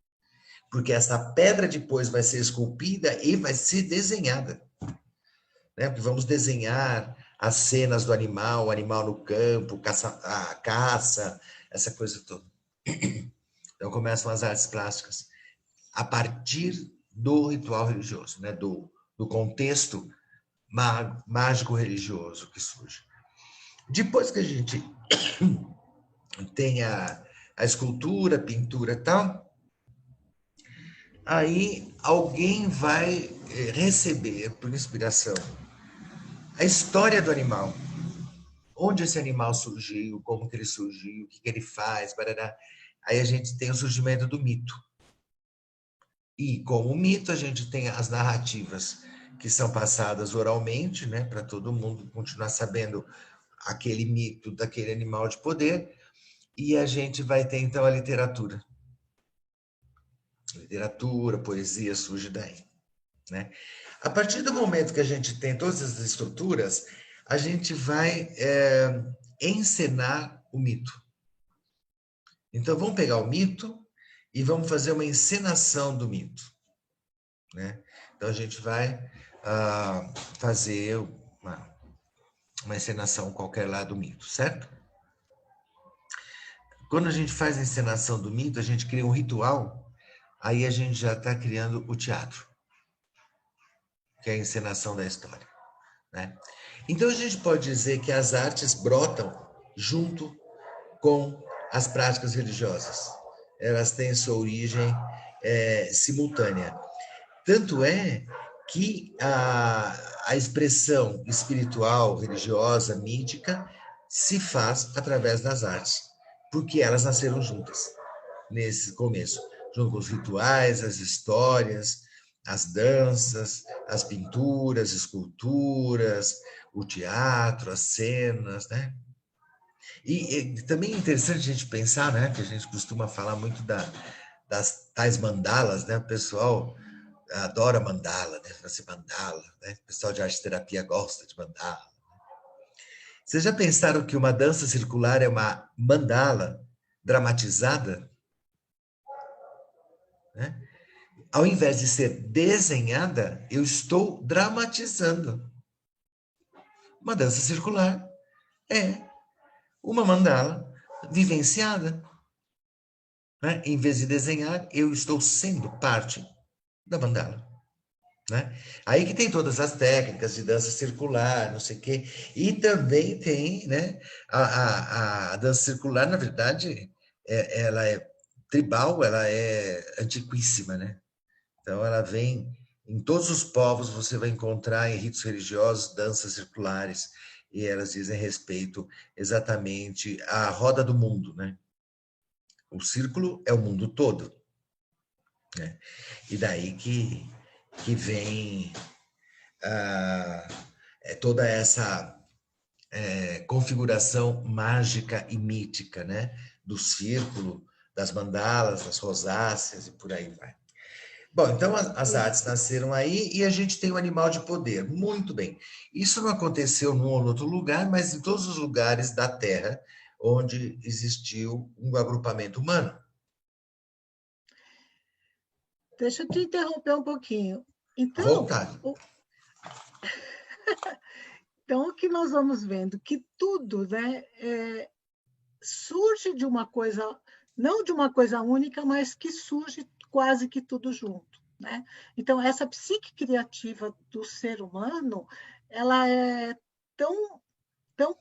Porque essa pedra depois vai ser esculpida e vai ser desenhada. Né? Porque vamos desenhar as cenas do animal, o animal no campo, a caça, essa coisa toda. Então começam as artes plásticas a partir do ritual religioso, né? do contexto mágico-religioso que surge. Depois que a gente tem a escultura, a pintura e tal, aí alguém vai receber, por inspiração, a história do animal. Onde esse animal surgiu, como que ele surgiu, o que ele faz, barará. Aí a gente tem o surgimento do mito. E como mito, a gente tem as narrativas que são passadas oralmente, né, para todo mundo continuar sabendo aquele mito daquele animal de poder, e a gente vai ter, então, a literatura. Literatura, poesia surge daí, né? A partir do momento que a gente tem todas as estruturas, a gente vai encenar o mito. Então, vamos pegar o mito e vamos fazer uma encenação do mito, né? Então, a gente vai fazer uma encenação qualquer lá do mito, certo? Quando a gente faz a encenação do mito, a gente cria um ritual, aí a gente já está criando o teatro, que é a encenação da história, né? Então, a gente pode dizer que as artes brotam junto com as práticas religiosas. Elas têm sua origem simultânea. Tanto é que a expressão espiritual, religiosa, mítica, se faz através das artes, porque elas nasceram juntas, nesse começo, junto com os rituais, as histórias, as danças, as pinturas, esculturas, o teatro, as cenas, né? E também é interessante a gente pensar, né, que a gente costuma falar muito das tais mandalas, né? O pessoal adora mandala, né? Fazer mandala, né? O pessoal de arte terapia gosta de mandala. Vocês já pensaram que uma dança circular é uma mandala dramatizada? Né? Ao invés de ser desenhada, eu estou dramatizando. Uma dança circular é uma mandala vivenciada. Né? Em vez de desenhar, eu estou sendo parte da mandala. Né? Aí que tem todas as técnicas de dança circular, não sei o quê. E também tem, né, a dança circular, na verdade, ela é tribal, ela é antiquíssima, né? Então, ela vem em todos os povos, você vai encontrar em ritos religiosos danças circulares, e elas dizem respeito exatamente à roda do mundo, né? O círculo é o mundo todo, né? E daí que vem toda essa configuração mágica e mítica, né? Do círculo, das mandalas, das rosáceas e por aí vai. Bom, então as artes nasceram aí e a gente tem o animal de poder. Muito bem. Isso não aconteceu num ou outro lugar, mas em todos os lugares da Terra onde existiu um agrupamento humano. Deixa eu te interromper um pouquinho. Então, vontade. Então, o que nós vamos vendo? Que tudo, né, surge de uma coisa, não de uma coisa única, mas que surge quase que tudo junto. Né? Então, essa psique criativa do ser humano, ela é tão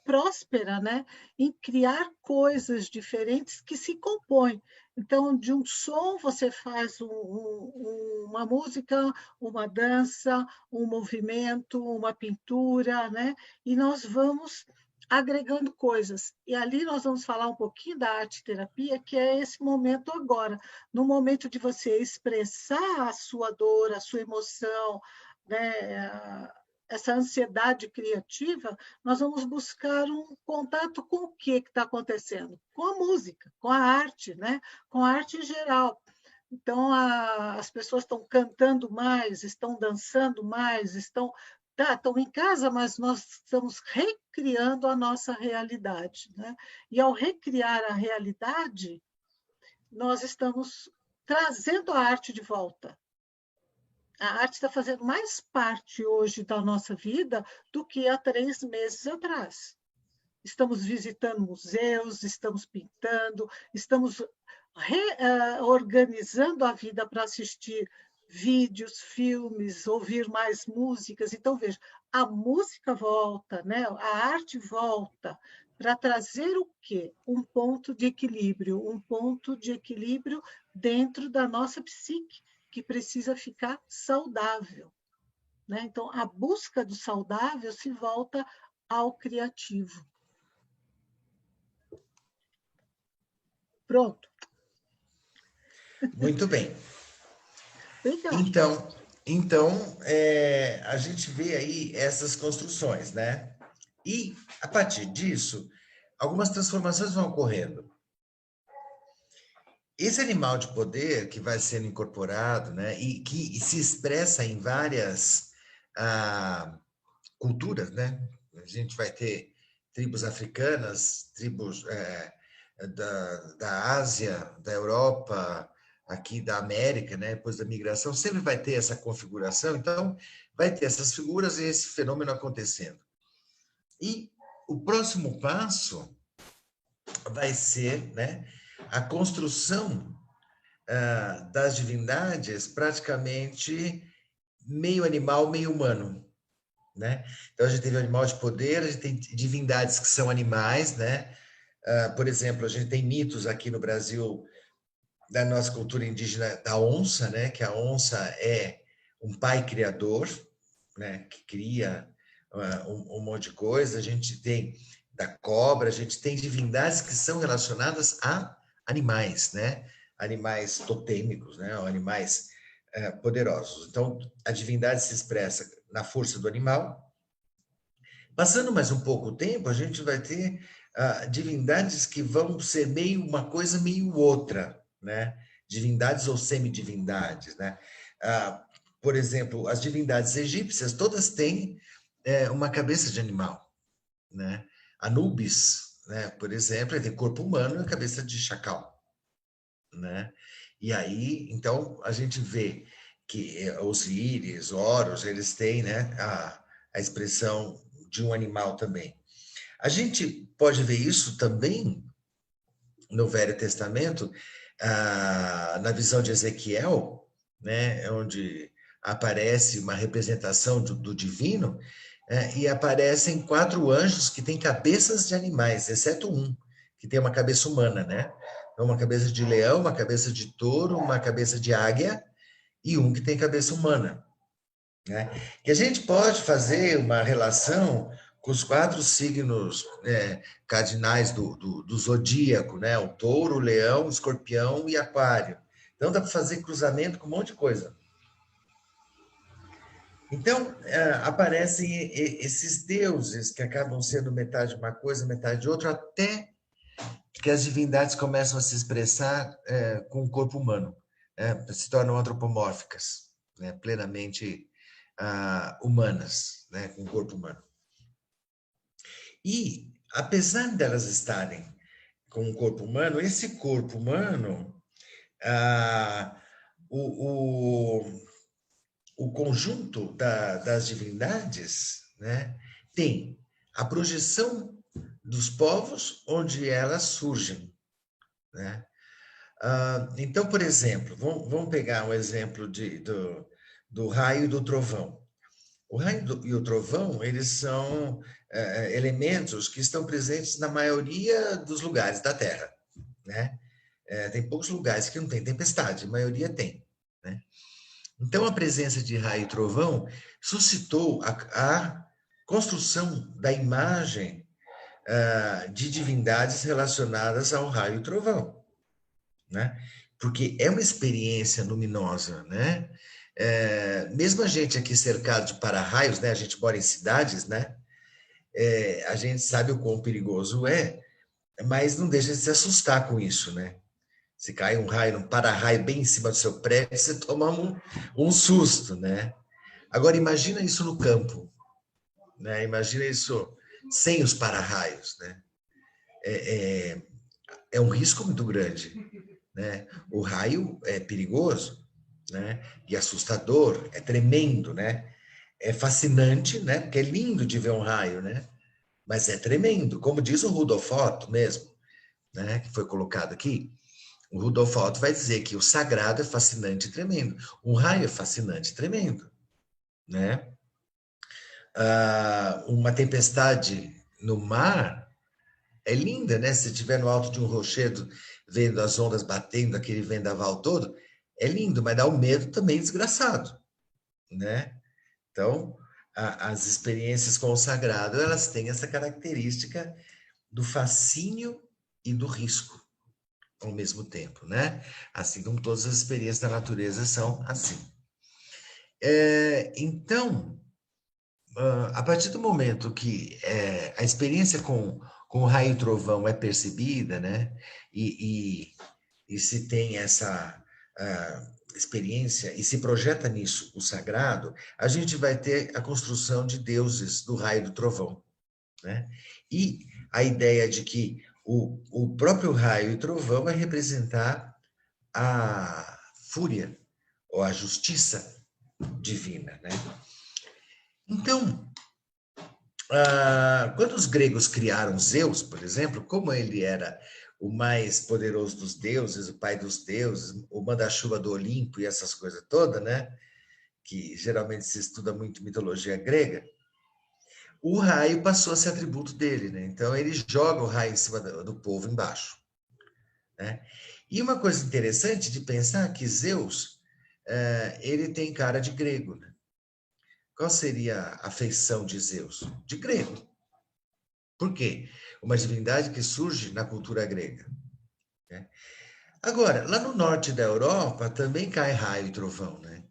próspera, né, em criar coisas diferentes que se compõem. Então, de um som você faz uma música, uma dança, um movimento, uma pintura, né? E nós vamos agregando coisas. E ali nós vamos falar um pouquinho da arte-terapia, que é esse momento agora, no momento de você expressar a sua dor, a sua emoção, né? Essa ansiedade criativa, nós vamos buscar um contato com o que está acontecendo? Com a música, com a arte, né? Com a arte em geral. Então, as pessoas estão cantando mais, estão dançando mais, estão em casa, mas nós estamos recriando a nossa realidade. Né? E, ao recriar a realidade, nós estamos trazendo a arte de volta. A arte está fazendo mais parte hoje da nossa vida do que há 3 meses atrás. Estamos visitando museus, estamos pintando, estamos reorganizando a vida para assistir vídeos, filmes, ouvir mais músicas. Então, veja, a música volta, né? A arte volta para trazer o quê? Um ponto de equilíbrio dentro da nossa psique, que precisa ficar saudável. Né? Então, a busca do saudável se volta ao criativo. Pronto. Muito bem. Obrigada. Então a gente vê aí essas construções, né? E, a partir disso, algumas transformações vão ocorrendo. Esse animal de poder que vai sendo incorporado, né, e que se expressa em várias culturas, né? A gente vai ter tribos africanas, tribos da Ásia, da Europa, aqui da América, né? Depois da migração, sempre vai ter essa configuração, então vai ter essas figuras e esse fenômeno acontecendo. E o próximo passo vai ser, né, a construção das divindades praticamente meio animal, meio humano, né? Então, a gente teve animal de poder, a gente tem divindades que são animais, né? Por exemplo, a gente tem mitos aqui no Brasil, da nossa cultura indígena, da onça, né? Que a onça é um pai criador, né? Que cria um monte de coisa. A gente tem da cobra, a gente tem divindades que são relacionadas a animais, né? Animais totêmicos, né? Ou animais poderosos. Então, a divindade se expressa na força do animal. Passando mais um pouco o tempo, a gente vai ter divindades que vão ser meio uma coisa, meio outra, né? Divindades ou semidivindades, né? Por exemplo, as divindades egípcias todas têm uma cabeça de animal, né? Anubis, né, por exemplo, ele tem corpo humano e cabeça de chacal, né? E aí, então, a gente vê que Osíris, Horus, eles têm, né, a expressão de um animal também. A gente pode ver isso também no Velho Testamento, na visão de Ezequiel, né, onde aparece uma representação do divino, e aparecem 4 anjos que têm cabeças de animais, exceto um, que tem uma cabeça humana, né? Então, uma cabeça de leão, uma cabeça de touro, uma cabeça de águia, e um que tem cabeça humana, né? Que a gente pode fazer uma relação com os 4 signos cardinais do zodíaco, né? O touro, o leão, o escorpião e aquário. Então, dá para fazer cruzamento com um monte de coisa. Então, aparecem esses deuses que acabam sendo metade de uma coisa, metade de outra, até que as divindades começam a se expressar com o corpo humano, se tornam antropomórficas, né? Plenamente humanas, né? Com o corpo humano. E, apesar delas estarem com o corpo humano, esse corpo humano, o conjunto das divindades, né, tem a projeção dos povos onde elas surgem, né? Então, por exemplo, vamos pegar um exemplo do raio e do trovão. O raio e o trovão, eles são elementos que estão presentes na maioria dos lugares da Terra, né? Tem poucos lugares que não tem tempestade, a maioria tem, né? Então, a presença de raio e trovão suscitou a construção da imagem de divindades relacionadas ao raio e trovão, né? Porque é uma experiência luminosa, né? Mesmo a gente aqui cercado de para-raios, né? A gente mora em cidades, né? A gente sabe o quão perigoso é, mas não deixa de se assustar com isso, né? Se cai um raio, um para-raio bem em cima do seu prédio, você toma um susto, né? Agora, imagina isso no campo, né? Imagina isso sem os para-raios, né? É um risco muito grande, né? O raio é perigoso, né? E assustador, é tremendo, né? É fascinante, né? Porque é lindo de ver um raio, né? Mas é tremendo, como diz o Rudolf Otto mesmo, né? Que foi colocado aqui. O Rudolf Otto vai dizer que o sagrado é fascinante e tremendo. Um raio é fascinante e tremendo, né? Uma tempestade no mar é linda, né? Se estiver no alto de um rochedo, vendo as ondas batendo, aquele vendaval todo, é lindo, mas dá um medo também desgraçado, né? Então, as experiências com o sagrado, elas têm essa característica do fascínio e do risco ao mesmo tempo, né? Assim como todas as experiências da natureza são assim. Então, a partir do momento que a experiência com o raio e trovão é percebida, né? E se tem essa experiência e se projeta nisso o sagrado, a gente vai ter a construção de deuses do raio e do trovão, né? E a ideia de que o próprio raio e trovão vai representar a fúria ou a justiça divina, né? Então, quando os gregos criaram Zeus, por exemplo, como ele era o mais poderoso dos deuses, o pai dos deuses, o manda-chuva do Olimpo e essas coisas todas, né? Que geralmente se estuda muito mitologia grega, o raio passou a ser atributo dele, né? Então, ele joga o raio em cima do povo embaixo, né? E uma coisa interessante de pensar que Zeus, ele tem cara de grego, né? Qual seria a feição de Zeus? De grego. Por quê? Uma divindade que surge na cultura grega, né? Agora, lá no norte da Europa também cai raio e trovão, né?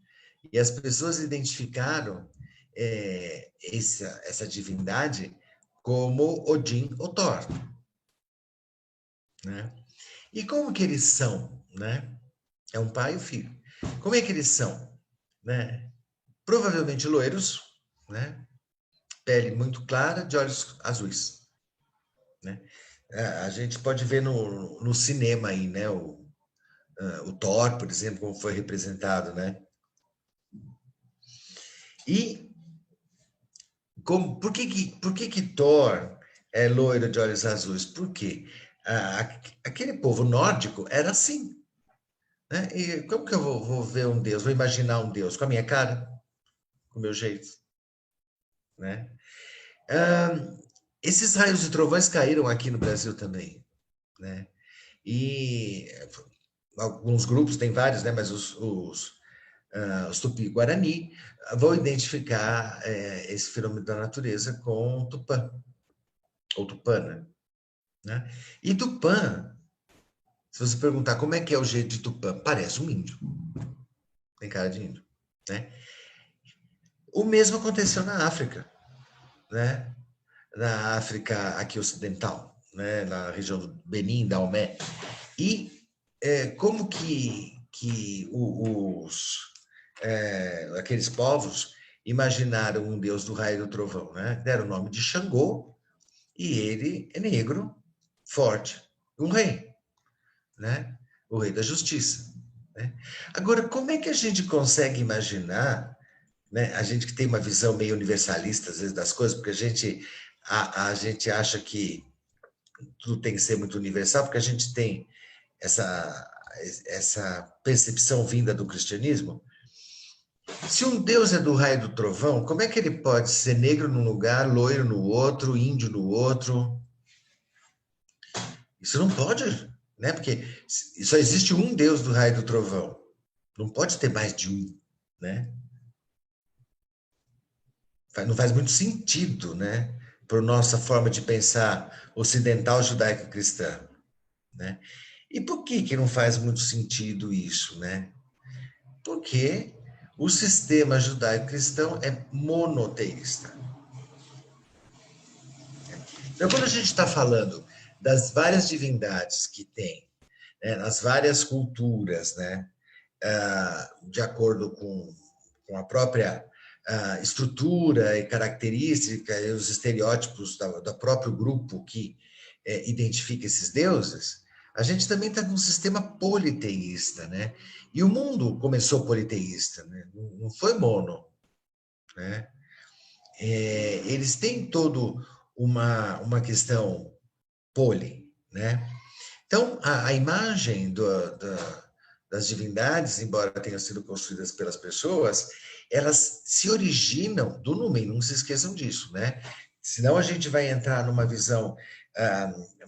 E as pessoas identificaram essa divindade como Odin ou Thor, né? E como que eles são, né? É um pai e um filho. Como é que eles são, né? Provavelmente loiros, né? Pele muito clara, de olhos azuis, né? A gente pode ver no cinema aí, né? O Thor, por exemplo, como foi representado, né? E por que Thor é loiro de olhos azuis? Por quê? Aquele povo nórdico era assim, né? E como que eu vou ver um Deus, vou imaginar um Deus? Com a minha cara, com o meu jeito, né? Esses raios e trovões caíram aqui no Brasil também, né? E alguns grupos, tem vários, né? Mas os Tupi-Guarani vão identificar esse fenômeno da natureza com Tupã, ou Tupana, né? E Tupã, se você perguntar como é que é o jeito de Tupã, parece um índio. Tem cara de índio, né? O mesmo aconteceu na África, né? Na África aqui ocidental, né? Na região do Benin, Daomé. E como que aqueles povos imaginaram um deus do raio e do trovão, né? Deram o nome de Xangô, e ele é negro, forte, um rei, né? O rei da justiça, né? Agora, como é que a gente consegue imaginar, né? A gente que tem uma visão meio universalista, às vezes, das coisas, porque a gente acha que tudo tem que ser muito universal, porque a gente tem essa percepção vinda do cristianismo. Se um Deus é do raio e do trovão, como é que ele pode ser negro num lugar, loiro no outro, índio no outro? Isso não pode, né? Porque só existe um Deus do raio e do trovão. Não pode ter mais de um, né? Não faz muito sentido, né? Para a nossa forma de pensar ocidental, judaica cristã, né? E por que não faz muito sentido isso, né? Porque o sistema judaico-cristão é monoteísta. Então, quando a gente está falando das várias divindades que tem, né, nas várias culturas, né, de acordo com a própria estrutura e característica e os estereótipos do próprio grupo que identifica esses deuses, a gente também está num sistema politeísta, né? E o mundo começou politeísta, né? Não foi mono, né? Eles têm todo uma questão poli, né? Então, a imagem das divindades, embora tenham sido construídas pelas pessoas, elas se originam do númen, não se esqueçam disso, né? Senão a gente vai entrar numa visão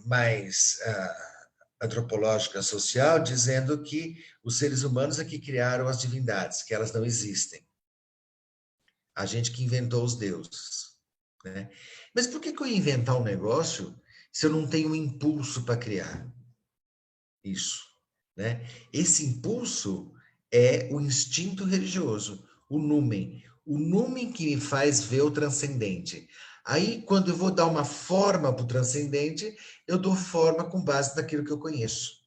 mais antropológica, social, dizendo que os seres humanos é que criaram as divindades, que elas não existem. A gente que inventou os deuses, né? Mas por que eu ia inventar um negócio se eu não tenho um impulso para criar isso, né? Esse impulso é o instinto religioso, o numen que me faz ver o transcendente. Aí, quando eu vou dar uma forma para o transcendente, eu dou forma com base naquilo que eu conheço.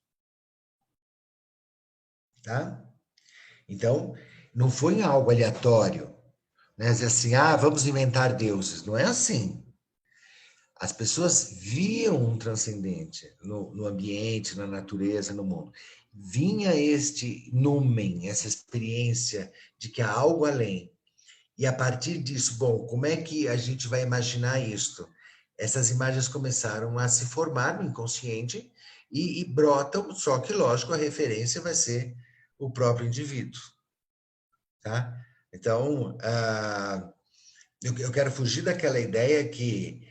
Tá? Então, não foi algo aleatório, né? Dizer assim, vamos inventar deuses. Não é assim. As pessoas viam um transcendente no ambiente, na natureza, no mundo. Vinha este numen, essa experiência de que há algo além. E a partir disso, bom, como é que a gente vai imaginar isto? Essas imagens começaram a se formar no inconsciente e brotam, só que, lógico, a referência vai ser o próprio indivíduo. Tá? Então, eu quero fugir daquela ideia que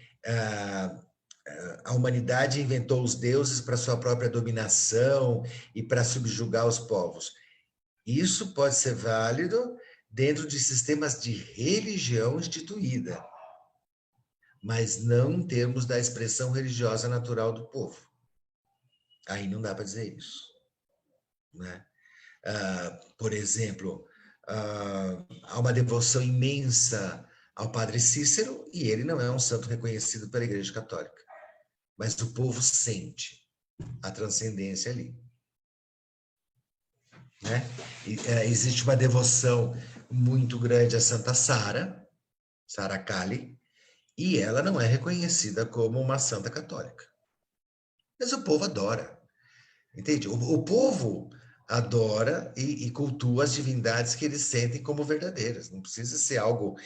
a humanidade inventou os deuses para sua própria dominação e para subjugar os povos. Isso pode ser válido dentro de sistemas de religião instituída, mas não em termos da expressão religiosa natural do povo. Aí não dá para dizer isso, né? Por exemplo, há uma devoção imensa ao Padre Cícero e ele não é um santo reconhecido pela Igreja Católica, mas o povo sente a transcendência ali, né? Existe uma devoção muito grande a Santa Sara, Sara Kali, e ela não é reconhecida como uma santa católica. Mas o povo adora, entende? O povo adora e cultua as divindades que eles sentem como verdadeiras. Não precisa ser algo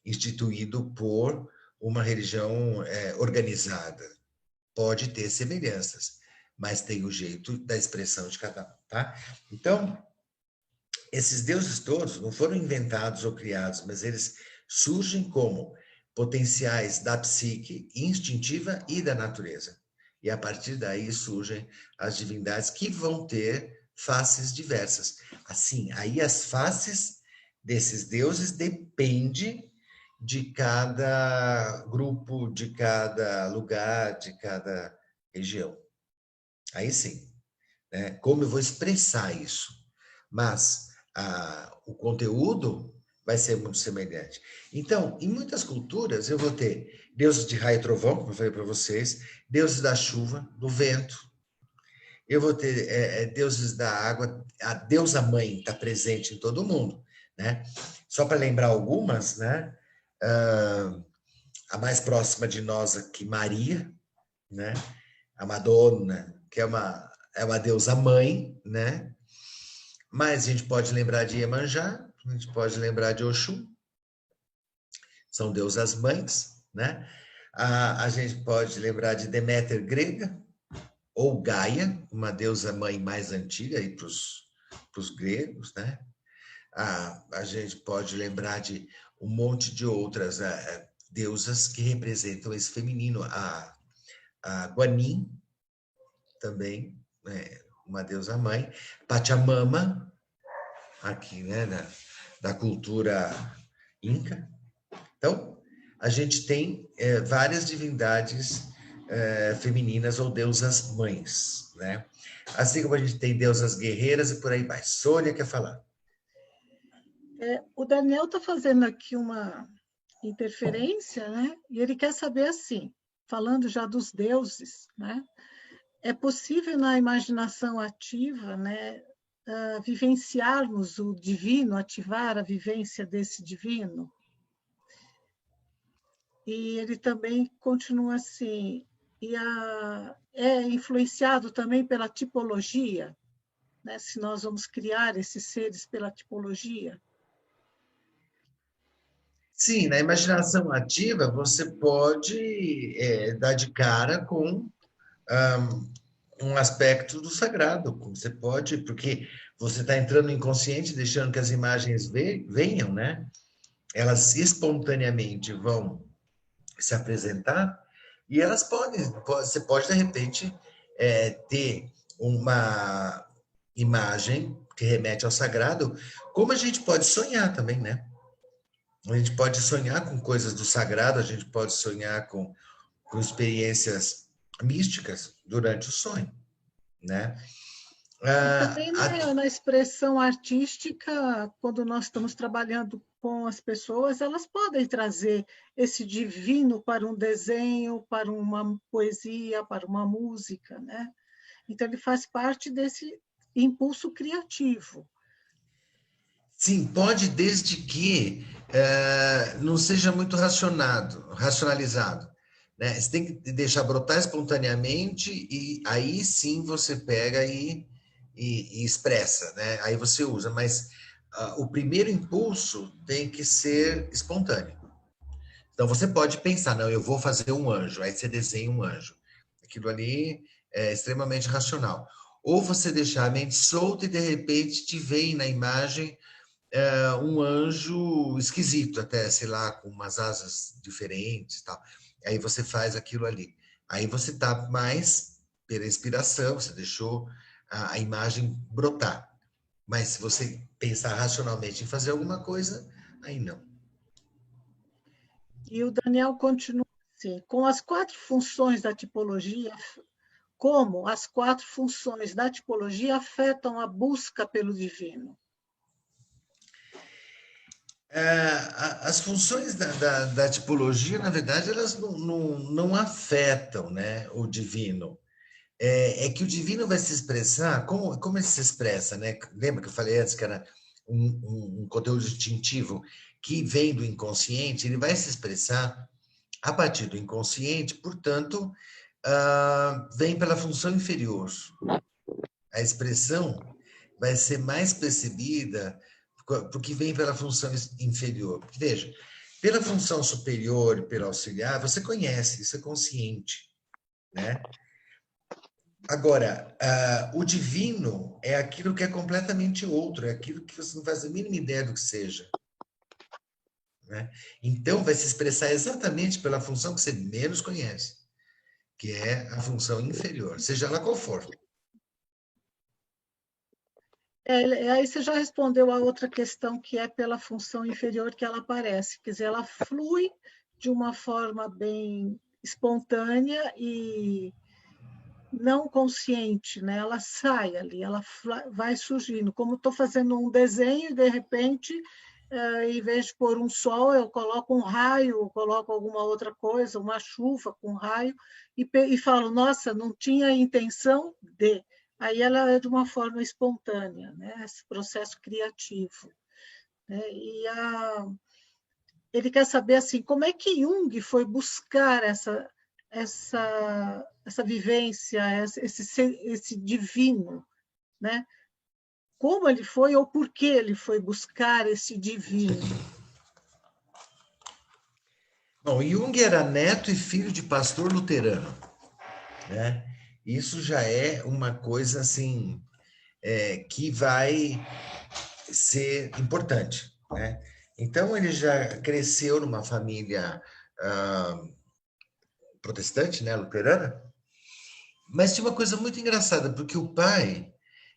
instituído por uma religião organizada. Pode ter semelhanças, mas tem o jeito da expressão de cada um, tá? Então, esses deuses todos não foram inventados ou criados, mas eles surgem como potenciais da psique instintiva e da natureza. E a partir daí surgem as divindades que vão ter faces diversas. Assim, aí as faces desses deuses dependem de cada grupo, de cada lugar, de cada região. Aí sim, né? Como eu vou expressar isso? Mas o conteúdo vai ser muito semelhante. Então, em muitas culturas, eu vou ter deuses de raio e trovão, como eu falei para vocês, deuses da chuva, do vento. Eu vou ter deuses da água. A deusa mãe está presente em todo mundo, né? Só para lembrar algumas, né? A mais próxima de nós aqui, Maria, né? A Madonna, que é uma deusa mãe, né? Mas a gente pode lembrar de Iemanjá, a gente pode lembrar de Oxum, são deusas mães, né? A gente pode lembrar de Deméter grega, ou Gaia, uma deusa mãe mais antiga aí para os gregos, né? A gente pode lembrar de um monte de outras deusas que representam esse feminino. A Guanin, também, né? Uma deusa mãe. Pachamama, aqui, né? Da cultura inca. Então, a gente tem várias divindades femininas ou deusas mães, né? Assim como a gente tem deusas guerreiras e por aí vai. Sônia quer falar. O Daniel está fazendo aqui uma interferência, né? E ele quer saber assim, falando já dos deuses, né? É possível na imaginação ativa, né, vivenciarmos o divino, ativar a vivência desse divino? E ele também continua assim, é influenciado também pela tipologia, né, se nós vamos criar esses seres pela tipologia. Sim, na imaginação ativa você pode dar de cara com um aspecto do sagrado. Você pode, porque você está entrando no inconsciente, deixando que as imagens venham, né? Elas espontaneamente vão se apresentar e elas você pode de repente ter uma imagem que remete ao sagrado, como a gente pode sonhar também, né? A gente pode sonhar com coisas do sagrado, a gente pode sonhar com experiências místicas durante o sonho, né? E também na expressão artística, quando nós estamos trabalhando com as pessoas, elas podem trazer esse divino para um desenho, para uma poesia, para uma música, né? Então, ele faz parte desse impulso criativo. Sim, pode, desde que não seja muito racionalizado. Né? Você tem que deixar brotar espontaneamente e aí sim você pega e expressa, né? Aí você usa, mas o primeiro impulso tem que ser espontâneo. Então você pode pensar, não, eu vou fazer um anjo, aí você desenha um anjo. Aquilo ali é extremamente racional. Ou você deixar a mente solta e de repente te vem na imagem um anjo esquisito, até, sei lá, com umas asas diferentes e tal. Aí você faz aquilo ali. Aí você está mais pela inspiração, você deixou a imagem brotar. Mas se você pensar racionalmente em fazer alguma coisa, aí não. E o Daniel continua assim, com as 4 funções da tipologia, como as 4 funções da tipologia afetam a busca pelo divino? As funções da tipologia, na verdade, elas não afetam, né, o divino. É que o divino vai se expressar, como ele se expressa, né? Lembra que eu falei antes que era um conteúdo distintivo que vem do inconsciente, ele vai se expressar a partir do inconsciente, portanto, vem pela função inferior. A expressão vai ser mais percebida porque vem pela função inferior. Porque, veja, pela função superior e pela auxiliar, você conhece, isso é consciente, né? Agora, o divino é aquilo que é completamente outro, é aquilo que você não faz a mínima ideia do que seja. Né? Então, vai se expressar exatamente pela função que você menos conhece, que é a função inferior, seja ela qual for. Aí você já respondeu a outra questão, que é pela função inferior que ela aparece. Quer dizer, ela flui de uma forma bem espontânea e não consciente, né? Ela sai ali, ela vai surgindo. Como estou fazendo um desenho e, de repente, em vez de pôr um sol, eu coloco um raio, eu coloco alguma outra coisa, uma chuva com raio, e falo, nossa, não tinha intenção de... Aí ela é de uma forma espontânea, né? Esse processo criativo. Né? Ele quer saber assim, como é que Jung foi buscar essa vivência, esse divino, né? Como ele foi ou por que ele foi buscar esse divino? Bom, Jung era neto e filho de pastor luterano, né? Isso já é uma coisa assim que vai ser importante, né? Então ele já cresceu numa família protestante, né, luterana, mas tinha uma coisa muito engraçada, porque o pai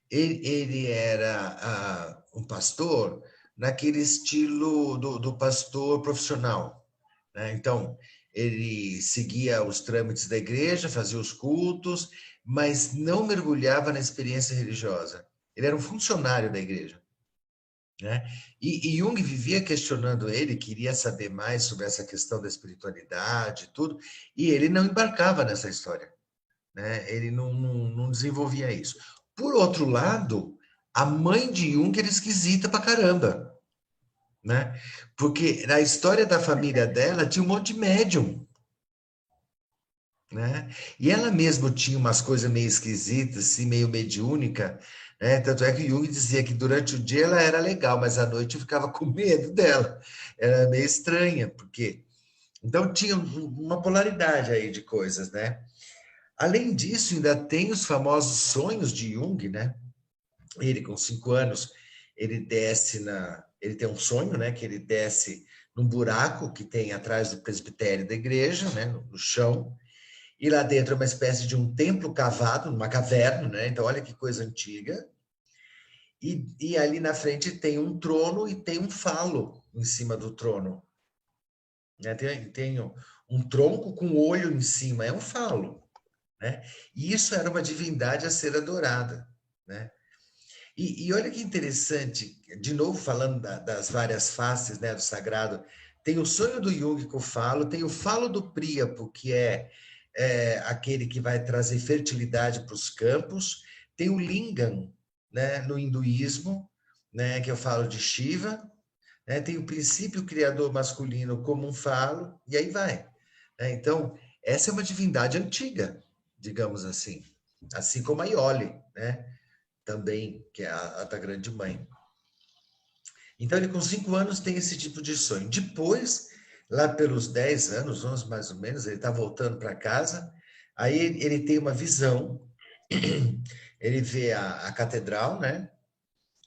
ele era um pastor naquele estilo do pastor profissional, né? Então ele seguia os trâmites da igreja, fazia os cultos, mas não mergulhava na experiência religiosa. Ele era um funcionário da igreja, né? E Jung vivia questionando ele, queria saber mais sobre essa questão da espiritualidade e tudo, e ele não embarcava nessa história, né? Ele não desenvolvia isso. Por outro lado, a mãe de Jung era esquisita pra caramba, né? Porque na história da família dela tinha um monte de médium, né? E ela mesma tinha umas coisas meio esquisitas, assim, meio mediúnica, né? Tanto é que Jung dizia que durante o dia ela era legal, mas à noite eu ficava com medo dela. Era meio estranha, porque... Então tinha uma polaridade aí de coisas, né? Além disso, ainda tem os famosos sonhos de Jung, né? Ele, com 5 anos, ele tem um sonho, né? Que ele desce num buraco que tem atrás do presbitério da igreja, né? No chão, e lá dentro é uma espécie de um templo cavado, numa caverna, né? Então, olha que coisa antiga. E ali na frente tem um trono e tem um falo em cima do trono. Né? Tem um tronco com olho em cima, é um falo. Né? E isso era uma divindade a ser adorada. Né? E olha que interessante, de novo falando das várias faces, né, do sagrado, tem o sonho do Jung com o falo, tem o falo do Príapo, que é aquele que vai trazer fertilidade para os campos, tem o Lingam, né, no hinduísmo, né, que eu falo de Shiva, né, tem o princípio criador masculino como um falo, e aí vai. Né? Então, essa é uma divindade antiga, digamos assim como a Iole, né, também, que é a da grande mãe. Então, ele com 5 anos tem esse tipo de sonho. Depois, lá pelos 10 anos, 11 mais ou menos, ele está voltando para casa, aí ele tem uma visão, ele vê a catedral, né?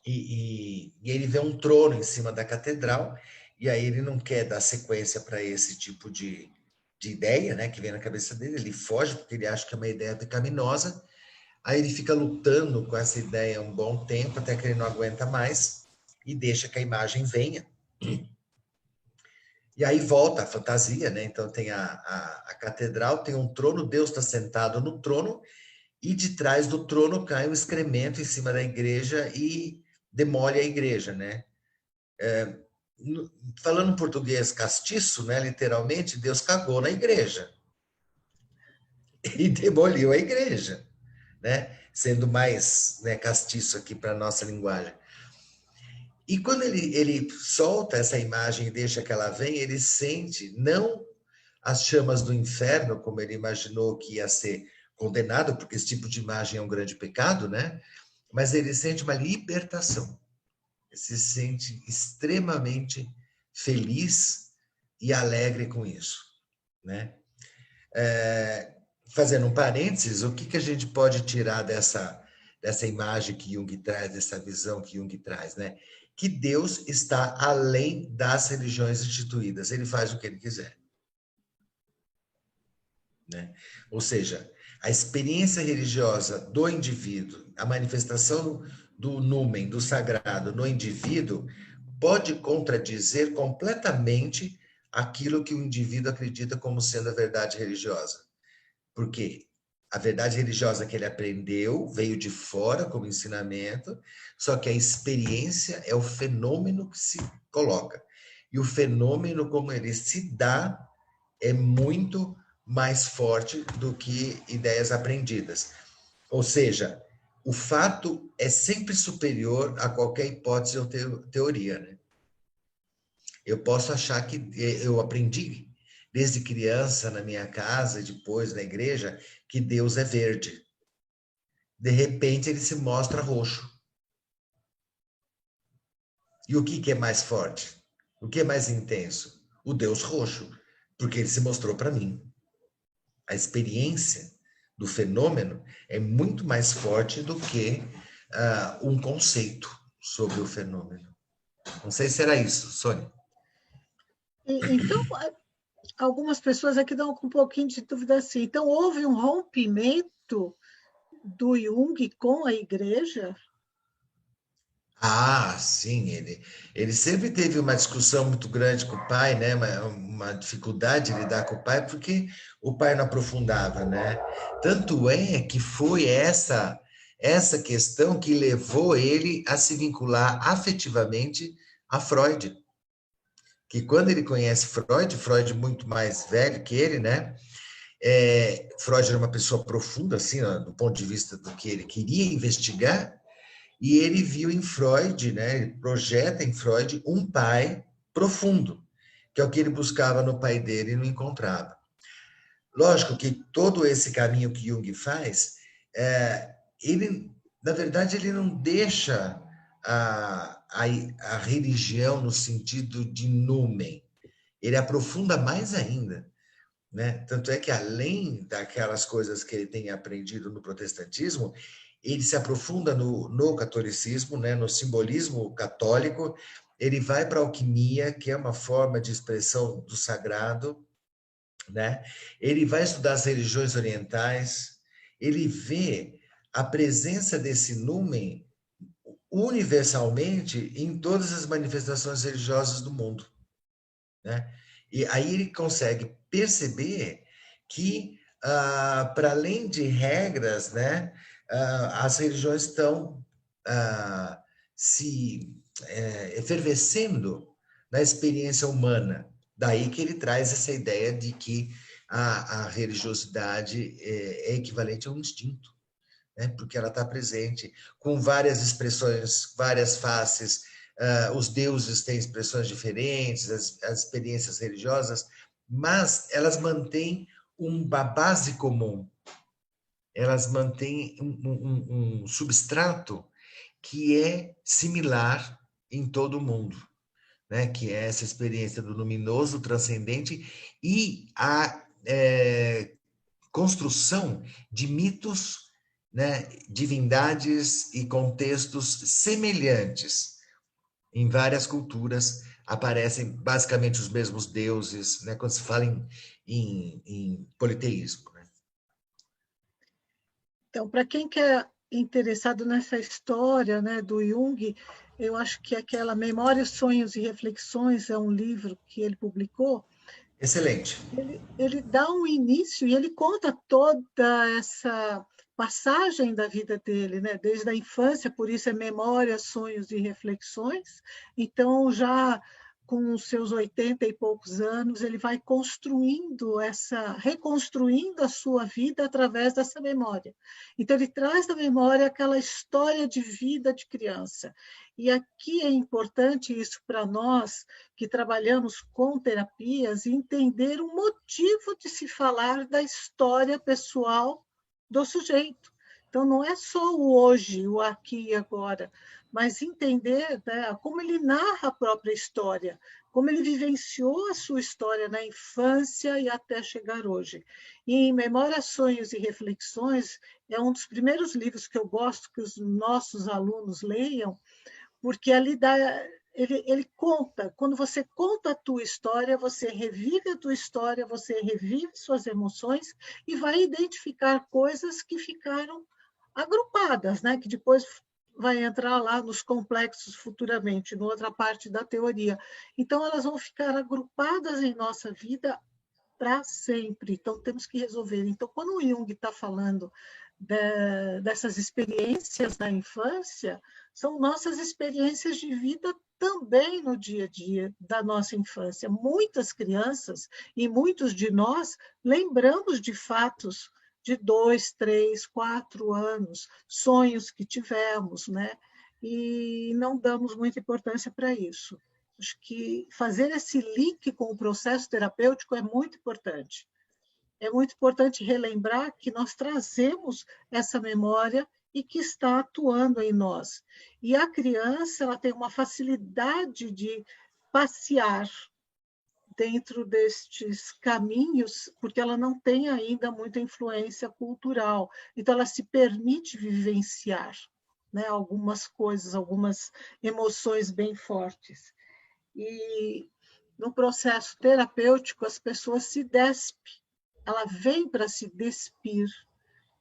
e ele vê um trono em cima da catedral, e aí ele não quer dar sequência para esse tipo de ideia, né, que vem na cabeça dele, ele foge porque ele acha que é uma ideia pecaminosa, aí ele fica lutando com essa ideia um bom tempo, até que ele não aguenta mais, e deixa que a imagem venha. E aí volta a fantasia, né? Então tem a catedral, tem um trono, Deus está sentado no trono, e de trás do trono cai um excremento em cima da igreja e demole a igreja, né? Falando em português castiço, né? Literalmente, Deus cagou na igreja e demoliu a igreja, né? Sendo mais, né, castiço aqui para a nossa linguagem. E quando ele solta essa imagem e deixa que ela venha, ele sente não as chamas do inferno, como ele imaginou que ia ser condenado, porque esse tipo de imagem é um grande pecado, né? Mas ele sente uma libertação. Ele se sente extremamente feliz e alegre com isso, né? Fazendo um parênteses, o que a gente pode tirar dessa imagem que Jung traz, dessa visão que Jung traz, né? Que Deus está além das religiões instituídas, ele faz o que ele quiser, né? Ou seja, a experiência religiosa do indivíduo, a manifestação do numen, do sagrado no indivíduo, pode contradizer completamente aquilo que o indivíduo acredita como sendo a verdade religiosa. Porque a verdade religiosa que ele aprendeu veio de fora como ensinamento, só que a experiência é o fenômeno que se coloca. E o fenômeno, como ele se dá, é muito mais forte do que ideias aprendidas. Ou seja, o fato é sempre superior a qualquer hipótese ou teoria, né? Eu posso achar que eu aprendi desde criança na minha casa, depois na igreja, que Deus é verde. De repente ele se mostra roxo. E o que é mais forte? O que é mais intenso? O Deus roxo, porque ele se mostrou para mim. A experiência do fenômeno é muito mais forte do que um conceito sobre o fenômeno. Não sei se era isso, Sônia. Então, algumas pessoas aqui dão um pouquinho de dúvida assim. Então, houve um rompimento do Jung com a igreja? Ah, sim, ele sempre teve uma discussão muito grande com o pai, né? Uma dificuldade de lidar com o pai, porque o pai não aprofundava, né? Tanto é que foi essa questão que levou ele a se vincular afetivamente a Freud. Que quando ele conhece Freud muito mais velho que ele, né? Freud era uma pessoa profunda, assim, do ponto de vista do que ele queria investigar, e ele viu em Freud, né, ele projeta em Freud um pai profundo, que é o que ele buscava no pai dele e não encontrava. Lógico que todo esse caminho que Jung faz, ele, na verdade, ele não deixa a religião no sentido de numen, ele aprofunda mais ainda, né? Tanto é que, além daquelas coisas que ele tem aprendido no protestantismo, ele se aprofunda no catolicismo, né, no simbolismo católico, ele vai para a alquimia, que é uma forma de expressão do sagrado, né? Ele vai estudar as religiões orientais, ele vê a presença desse numen universalmente em todas as manifestações religiosas do mundo, né? E aí ele consegue perceber que, para além de regras, né, as religiões estão se efervescendo na experiência humana. Daí que ele traz essa ideia de que a religiosidade é equivalente a um instinto, né? Porque ela está presente com várias expressões, várias faces. Os deuses têm expressões diferentes, as experiências religiosas, mas elas mantêm uma base comum. Elas mantêm um substrato que é similar em todo o mundo, né? Que é essa experiência do luminoso, transcendente e a construção de mitos né, divindades e contextos semelhantes. Em várias culturas aparecem basicamente os mesmos deuses, né, quando se fala em politeísmo. Né? Então, para quem quer interessado nessa história, né, do Jung, eu acho que aquela Memórias, Sonhos e Reflexões é um livro que ele publicou. Excelente. Ele dá um início e ele conta toda essa passagem da vida dele, né? Desde a infância, por isso é Memórias, Sonhos e Reflexões. Então, já com os seus 80 e poucos anos, ele vai reconstruindo a sua vida através dessa memória. Então, ele traz da memória aquela história de vida de criança. E aqui é importante isso para nós, que trabalhamos com terapias, entender o motivo de se falar da história pessoal do sujeito. Então, não é só o hoje, o aqui e agora, mas entender, né, como ele narra a própria história, como ele vivenciou a sua história na infância e até chegar hoje. E em Memórias, Sonhos e Reflexões, é um dos primeiros livros que eu gosto que os nossos alunos leiam, porque ali ele conta, quando você conta a tua história, você revive a tua história, você revive suas emoções e vai identificar coisas que ficaram agrupadas, né? Que depois vai entrar lá nos complexos futuramente, na outra parte da teoria. Então, elas vão ficar agrupadas em nossa vida para sempre. Então, temos que resolver. Então, quando o Jung está falando dessas experiências da infância, são nossas experiências de vida também no dia a dia da nossa infância. Muitas crianças e muitos de nós lembramos de fatos de 2, 3, 4 anos, sonhos que tivemos, né? E não damos muita importância para isso. Acho que fazer esse link com o processo terapêutico é muito importante. É muito importante relembrar que nós trazemos essa memória e que está atuando em nós. E a criança ela tem uma facilidade de passear dentro destes caminhos, porque ela não tem ainda muita influência cultural. Então, ela se permite vivenciar, né, algumas coisas, algumas emoções bem fortes. E no processo terapêutico, as pessoas se despem. Ela vem para se despir,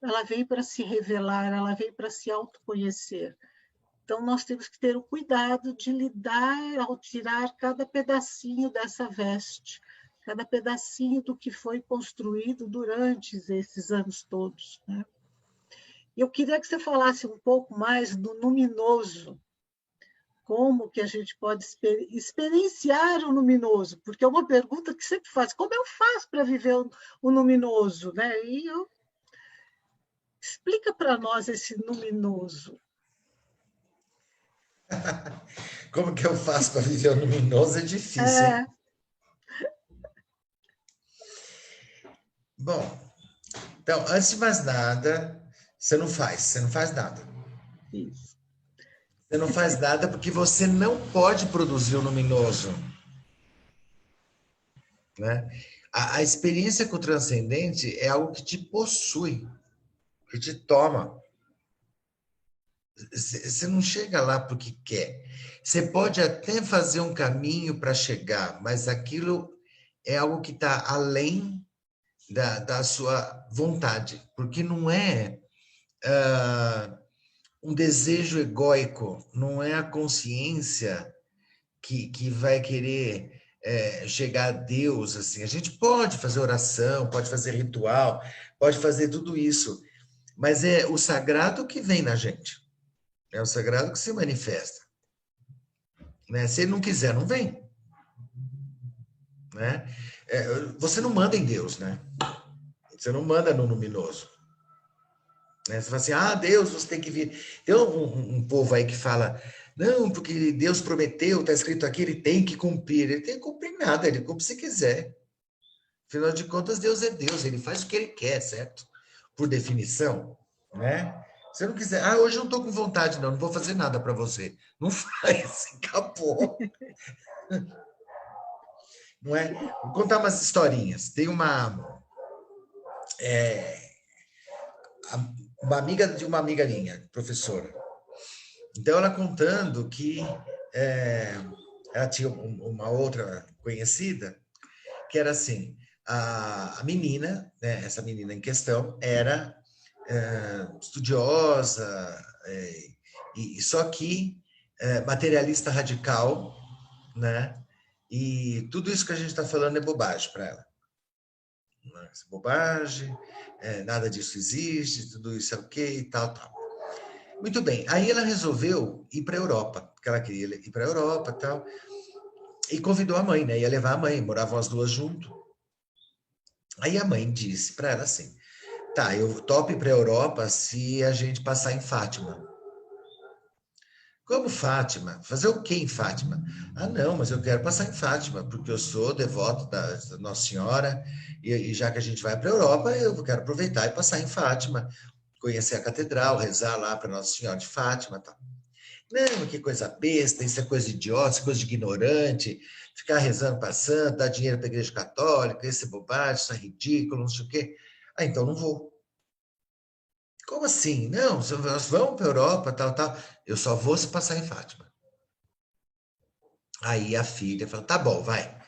ela vem para se revelar, ela vem para se autoconhecer. Então, nós temos que ter o cuidado de lidar ao tirar cada pedacinho dessa veste, cada pedacinho do que foi construído durante esses anos todos. Né? Eu queria que você falasse um pouco mais do luminoso, como que a gente pode experienciar o luminoso, porque é uma pergunta que sempre faz, como eu faço para viver o luminoso? Né? E explica para nós esse luminoso. Como que eu faço para viver o luminoso? É difícil, hein? Bom, então, antes de mais nada, você não faz nada. Isso. Você não faz nada porque você não pode produzir o luminoso. Né? A experiência com o transcendente é algo que te possui, que te toma. Você não chega lá porque quer. Você pode até fazer um caminho para chegar, mas aquilo é algo que está além da sua vontade, porque não é um desejo egóico, não é a consciência que vai querer chegar a Deus. Assim. A gente pode fazer oração, pode fazer ritual, pode fazer tudo isso, mas é o sagrado que vem na gente. É o sagrado que se manifesta. Né? Se ele não quiser, não vem. Né? Você não manda em Deus, né? Você não manda no luminoso. Né? Você fala assim, Deus, você tem que vir. Tem um povo aí que fala, não, porque Deus prometeu, está escrito aqui, ele tem que cumprir. Ele tem que cumprir nada, ele cumpre se quiser. Afinal de contas, Deus é Deus, ele faz o que ele quer, certo? Por definição, né? Se eu não quiser, hoje eu não estou com vontade, não vou fazer nada para você. Não faz, acabou. Não é? Vou contar umas historinhas. Tem uma... uma amiga de uma amiga minha, professora. Então, ela contando que ela tinha uma outra conhecida, que era assim, a menina, né, essa menina em questão, era estudiosa, e só que materialista radical, né? E tudo isso que a gente está falando é bobagem para ela. É bobagem, nada disso existe, tudo isso é o quê e tal, tal. Muito bem, aí ela resolveu ir para a Europa, porque ela queria ir para a Europa e tal, e convidou a mãe, né? Ia levar a mãe, moravam as duas junto. Aí a mãe disse para ela assim, tá, eu topo ir para a Europa se a gente passar em Fátima. Como Fátima? Fazer o quê em Fátima? Ah, não, mas eu quero passar em Fátima, porque eu sou devoto da Nossa Senhora, e já que a gente vai para a Europa, eu quero aproveitar e passar em Fátima, conhecer a catedral, rezar lá para Nossa Senhora de Fátima. Tal. Não, que coisa besta, isso é coisa de idiota, isso é coisa de ignorante, ficar rezando para santa, dar dinheiro para a Igreja Católica, isso é bobagem, isso é ridículo, não sei o quê. Ah, então não vou. Como assim? Não, nós vamos para a Europa, tal, tal. Eu só vou se passar em Fátima. Aí a filha falou, tá bom, vai.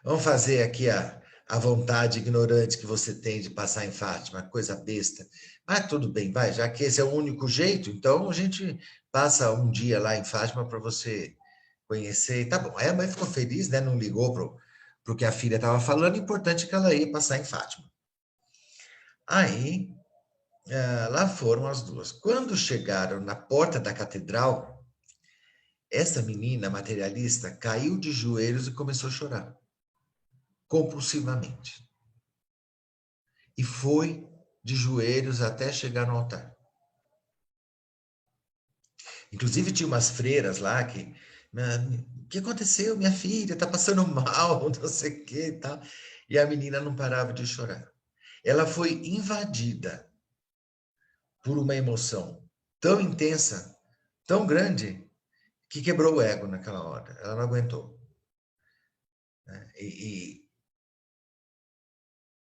Vamos fazer aqui a vontade ignorante que você tem de passar em Fátima, coisa besta. Mas tudo bem, vai, já que esse é o único jeito, então a gente passa um dia lá em Fátima para você conhecer. Tá bom. Aí a mãe ficou feliz, né? Não ligou pro que a filha estava falando, importante é que ela ia passar em Fátima. Aí... lá foram as duas. Quando chegaram na porta da catedral, essa menina materialista caiu de joelhos e começou a chorar, compulsivamente. E foi de joelhos até chegar no altar. Inclusive tinha umas freiras lá que... O que aconteceu? Minha filha está passando mal, não sei o que e tal. E a menina não parava de chorar. Ela foi invadida por uma emoção tão intensa, tão grande, que quebrou o ego naquela hora. Ela não aguentou. E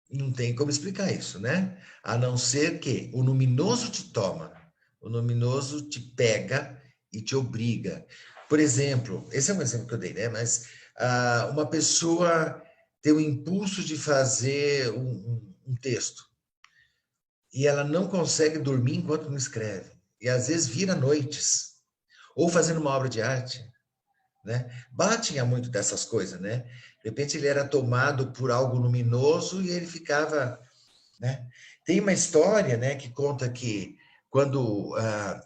não tem como explicar isso, né? A não ser que o luminoso te toma, o luminoso te pega e te obriga. Por exemplo, esse é um exemplo que eu dei, né? Mas uma pessoa tem o impulso de fazer um texto e ela não consegue dormir enquanto não escreve. E às vezes vira noites. Ou fazendo uma obra de arte, né? Bach tinha muito dessas coisas, né? De repente ele era tomado por algo luminoso e ele ficava, né? Tem uma história, né, que conta que quando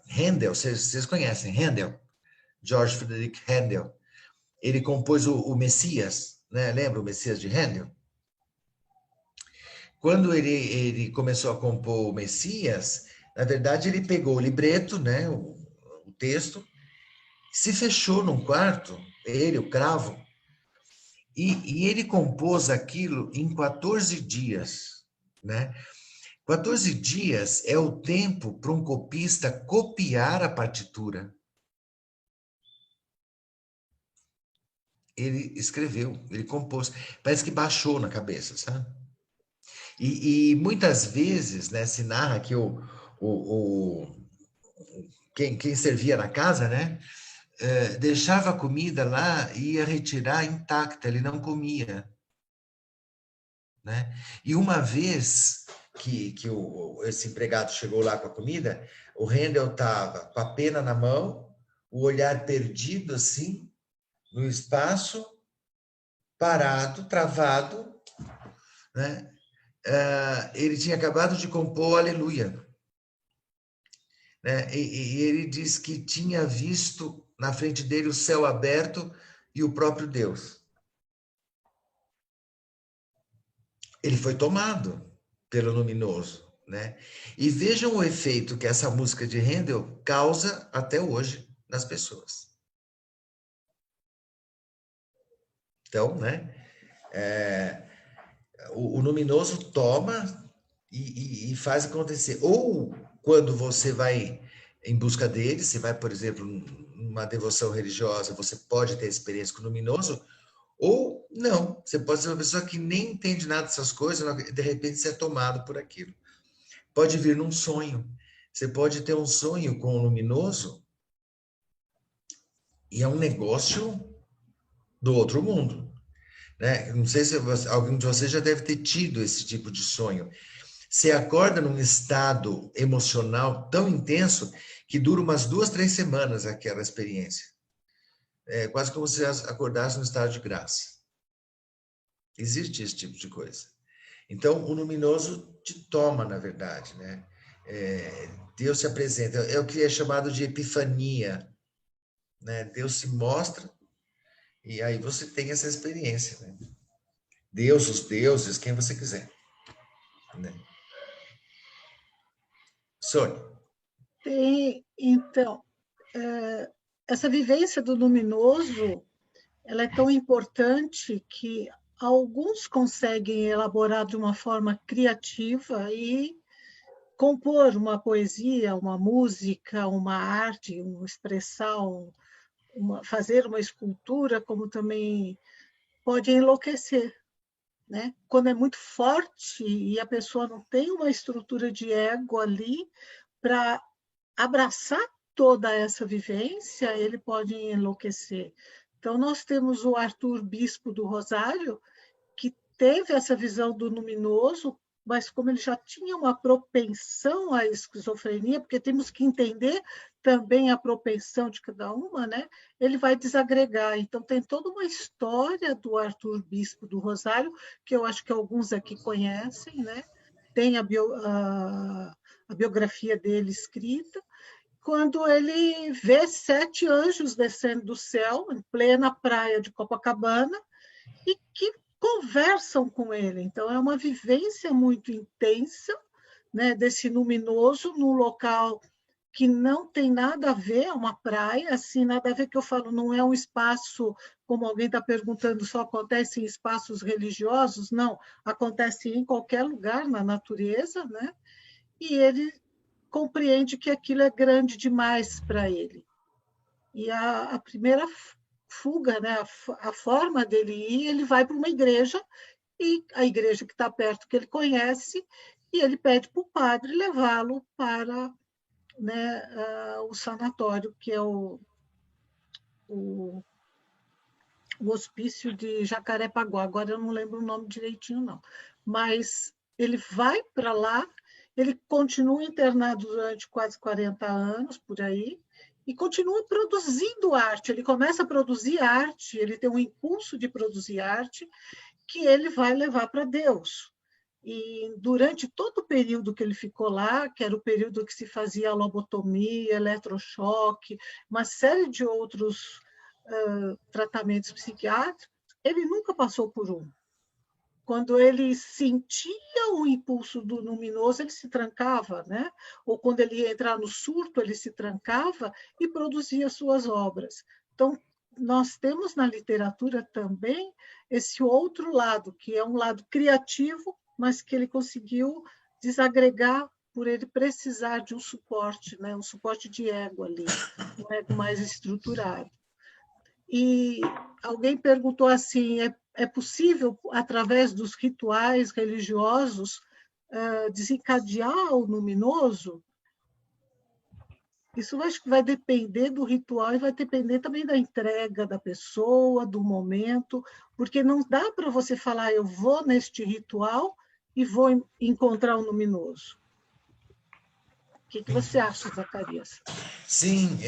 Handel, vocês conhecem Handel, George Friedrich Handel, ele compôs o Messias, né? Lembra o Messias de Handel? Quando ele começou a compor o Messias, na verdade ele pegou o libreto, né, o texto, se fechou num quarto, ele, o cravo, e ele compôs aquilo em 14 dias, né? 14 dias é o tempo para um copista copiar a partitura. Ele escreveu, ele compôs, parece que baixou na cabeça, sabe? E muitas vezes, né, se narra que quem servia na casa, né, deixava a comida lá e ia retirar intacta, ele não comia. Né? E uma vez que esse empregado chegou lá com a comida, o Handel estava com a pena na mão, o olhar perdido assim, no espaço, parado, travado, né? Ele tinha acabado de compor Aleluia. Né? E ele diz que tinha visto na frente dele o céu aberto e o próprio Deus. Ele foi tomado pelo luminoso, né? E vejam o efeito que essa música de Handel causa até hoje nas pessoas. Então, né? O luminoso toma e faz acontecer. Ou quando você vai em busca dele, você vai, por exemplo, numa devoção religiosa, você pode ter experiência com o luminoso, ou não, você pode ser uma pessoa que nem entende nada dessas coisas, de repente você é tomado por aquilo. Pode vir num sonho. Você pode ter um sonho com o luminoso e é um negócio do outro mundo, né? Não sei se alguém de vocês já deve ter tido esse tipo de sonho. Você acorda num estado emocional tão intenso que dura umas 2, 3 semanas aquela experiência. É quase como se você acordasse num estado de graça. Existe esse tipo de coisa. Então, o luminoso te toma, na verdade, né? Deus se apresenta. É o que é chamado de epifania, né? Deus se mostra e aí você tem essa experiência, né? Deus, os deuses, quem você quiser, né? Sônia. Então, essa vivência do luminoso, ela é tão importante que alguns conseguem elaborar de uma forma criativa e compor uma poesia, uma música, uma arte, uma expressão, fazer uma escultura, como também pode enlouquecer, né? Quando é muito forte e a pessoa não tem uma estrutura de ego ali para abraçar toda essa vivência, ele pode enlouquecer. Então, nós temos o Arthur Bispo do Rosário, que teve essa visão do luminoso, mas como ele já tinha uma propensão à esquizofrenia, porque temos que entender também a propensão de cada uma, né? Ele vai desagregar. Então, tem toda uma história do Arthur Bispo do Rosário, que eu acho que alguns aqui conhecem, né? Tem a biografia dele escrita, quando ele vê 7 anjos descendo do céu, em plena praia de Copacabana, e que conversam com ele. Então, é uma vivência muito intensa, né, desse luminoso num local que não tem nada a ver, é uma praia, assim, nada a ver, que eu falo, não é um espaço, como alguém está perguntando, só acontece em espaços religiosos, não, acontece em qualquer lugar na natureza, né? E ele compreende que aquilo é grande demais para ele. E a primeira fuga, né, a forma dele ir, ele vai para uma igreja, e a igreja que está perto, que ele conhece, e ele pede para o padre levá-lo para, né, o sanatório, que é o hospício de Jacarepaguá. Agora eu não lembro o nome direitinho, não. Mas ele vai para lá, ele continua internado durante quase 40 anos, por aí, e continua produzindo arte. Ele começa a produzir arte, ele tem um impulso de produzir arte que ele vai levar para Deus. E durante todo o período que ele ficou lá, que era o período que se fazia lobotomia, eletrochoque, uma série de outros tratamentos psiquiátricos, ele nunca passou por um. Quando ele sentia o impulso do luminoso, ele se trancava, né? Ou quando ele ia entrar no surto, ele se trancava e produzia suas obras. Então, nós temos na literatura também esse outro lado, que é um lado criativo, mas que ele conseguiu desagregar por ele precisar de um suporte, né? Um suporte de ego ali, um ego mais estruturado. E alguém perguntou assim, é possível, através dos rituais religiosos, desencadear o luminoso? Isso acho que vai depender do ritual e vai depender também da entrega da pessoa, do momento, porque não dá para você falar, eu vou neste ritual e vou encontrar o luminoso. O que você acha, Zacarias? Sim,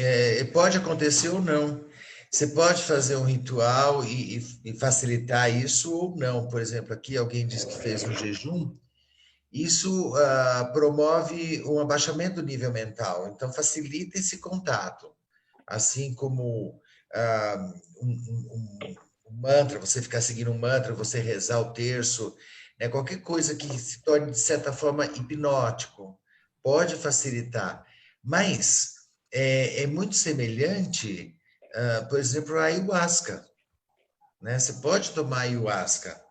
pode acontecer ou não. Você pode fazer um ritual e facilitar isso ou não. Por exemplo, aqui alguém disse que fez um jejum. Isso promove um abaixamento do nível mental. Então, facilita esse contato. Assim como um mantra, você ficar seguindo um mantra, você rezar o terço, né? Qualquer coisa que se torne, de certa forma, hipnótico, pode facilitar. Mas é muito semelhante, por exemplo, a ayahuasca, né? Você pode tomar ayahuasca,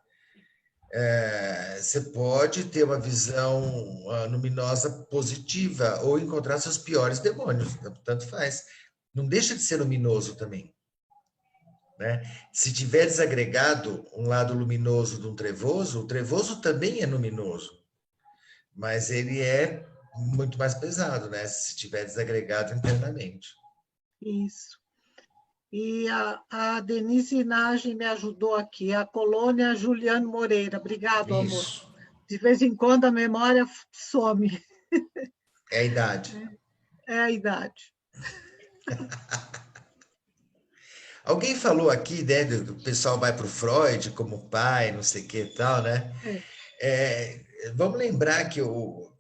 você pode ter uma visão luminosa positiva ou encontrar seus piores demônios, tanto faz. Não deixa de ser luminoso também, né? Se tiver desagregado um lado luminoso de um trevoso, o trevoso também é luminoso, mas ele é muito mais pesado, né? Se estiver desagregado internamente. Isso. E a Denise Nage me ajudou aqui, a Colônia Juliano Moreira. Obrigado, amor. Isso. De vez em quando a memória some. É a idade. É a idade. Alguém falou aqui, né, que o pessoal vai para o Freud como pai, não sei o que e tal, né? Vamos lembrar que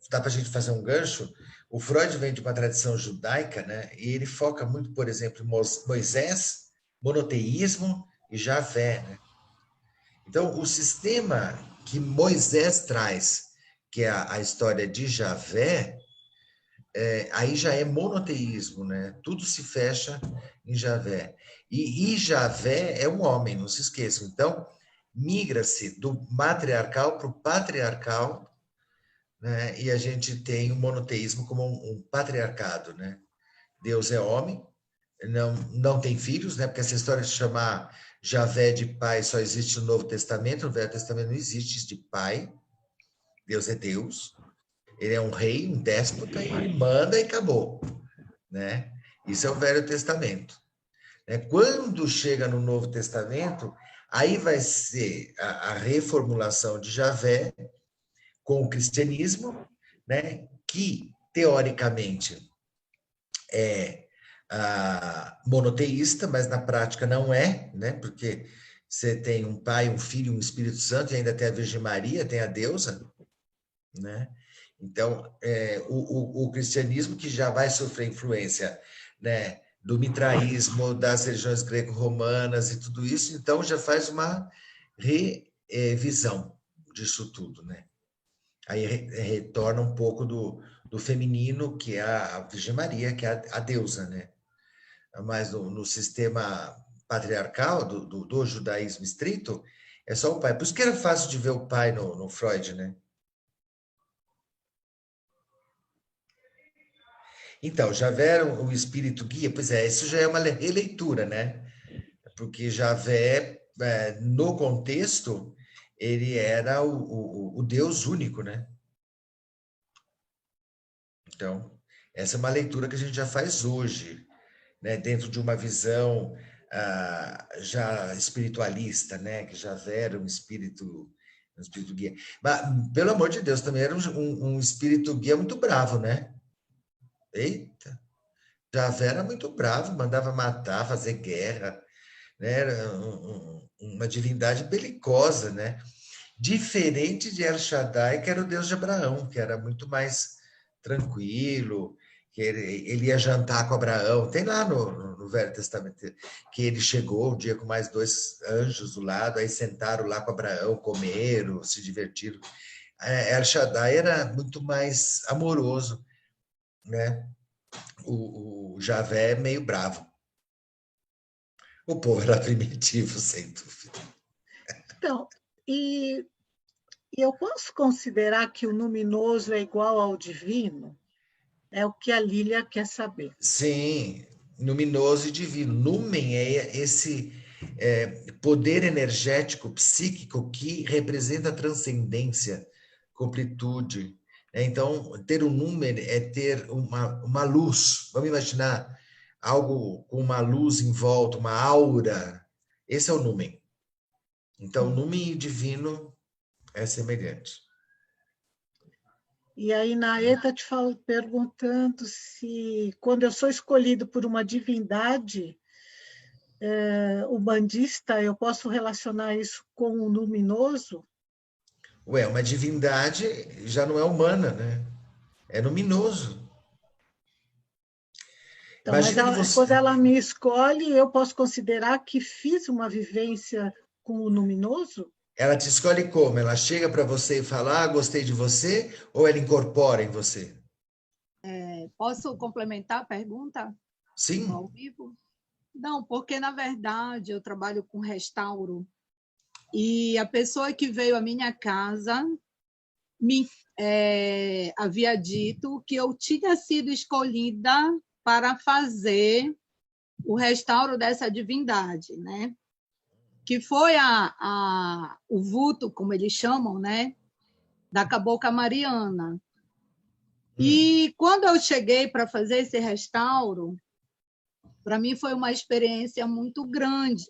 dá para a gente fazer um gancho. O Freud vem de uma tradição judaica, né? E ele foca muito, por exemplo, em Moisés, monoteísmo e Javé, né? Então, o sistema que Moisés traz, que é a história de Javé, aí já é monoteísmo, né? Tudo se fecha em Javé. E Javé é um homem, não se esqueçam. Então, migra-se do matriarcal para o patriarcal, né? E a gente tem o monoteísmo como um patriarcado, né? Deus é homem, não tem filhos, né? Porque essa história de chamar Javé de pai só existe no Novo Testamento, no Velho Testamento não existe isso de pai. Deus é Deus. Ele é um rei, um déspota, ele manda e acabou, né? Isso é o Velho Testamento. Quando chega no Novo Testamento, aí vai ser a reformulação de Javé com o cristianismo, né? Que, teoricamente, é monoteísta, mas na prática não é, né? Porque você tem um Pai, um Filho, um Espírito Santo, e ainda tem a Virgem Maria, tem a deusa, né? Então, o cristianismo que já vai sofrer influência, né, do mitraísmo, das religiões greco-romanas e tudo isso, então já faz uma revisão disso tudo, né? Aí retorna um pouco do feminino, que é a Virgem Maria, que é a deusa, né? Mas no sistema patriarcal do judaísmo estrito, é só o pai. Por isso que era fácil de ver o pai no Freud, né? Então, Javé, o espírito guia, pois é, isso já é uma releitura, né? Porque Javé, no contexto, ele era o Deus único, né? Então, essa é uma leitura que a gente já faz hoje, né? Dentro de uma visão já espiritualista, né? Que Javé era um espírito guia. Mas, pelo amor de Deus, também era um espírito guia muito bravo, né? Eita! Javé era muito bravo, mandava matar, fazer guerra, né? Era uma divindade belicosa, né? Diferente de El Shaddai, que era o Deus de Abraão, que era muito mais tranquilo, que ele ia jantar com Abraão. Tem lá no Velho Testamento que ele chegou um dia com mais 2 anjos do lado, aí sentaram lá com Abraão, comeram, se divertiram. El Shaddai era muito mais amoroso, né? O Javé é meio bravo. O povo era primitivo, sem dúvida. Então, e eu posso considerar que o luminoso é igual ao divino? É o que a Lília quer saber. Sim, luminoso e divino. Lumen é esse poder energético, psíquico, que representa a transcendência, completude. Então, ter um lumen é ter uma luz. Vamos imaginar algo com uma luz em volta, uma aura. Esse é o lumen. Então, lumen e divino é semelhante. E aí, Naê está te perguntando se, quando eu sou escolhido por uma divindade umbandista, eu posso relacionar isso com o luminoso? Ué, uma divindade já não é humana, né? É luminoso. Então, mas quando ela me escolhe, eu posso considerar que fiz uma vivência com o luminoso? Ela te escolhe como? Ela chega para você e fala, gostei de você, ou ela incorpora em você? Posso complementar a pergunta? Sim. Ao vivo? Não, porque, na verdade, eu trabalho com restauro e a pessoa que veio à minha casa me havia dito que eu tinha sido escolhida para fazer o restauro dessa divindade, né? Que foi o vulto, como eles chamam, né? da Cabocla Mariana. E quando eu cheguei para fazer esse restauro, para mim foi uma experiência muito grande,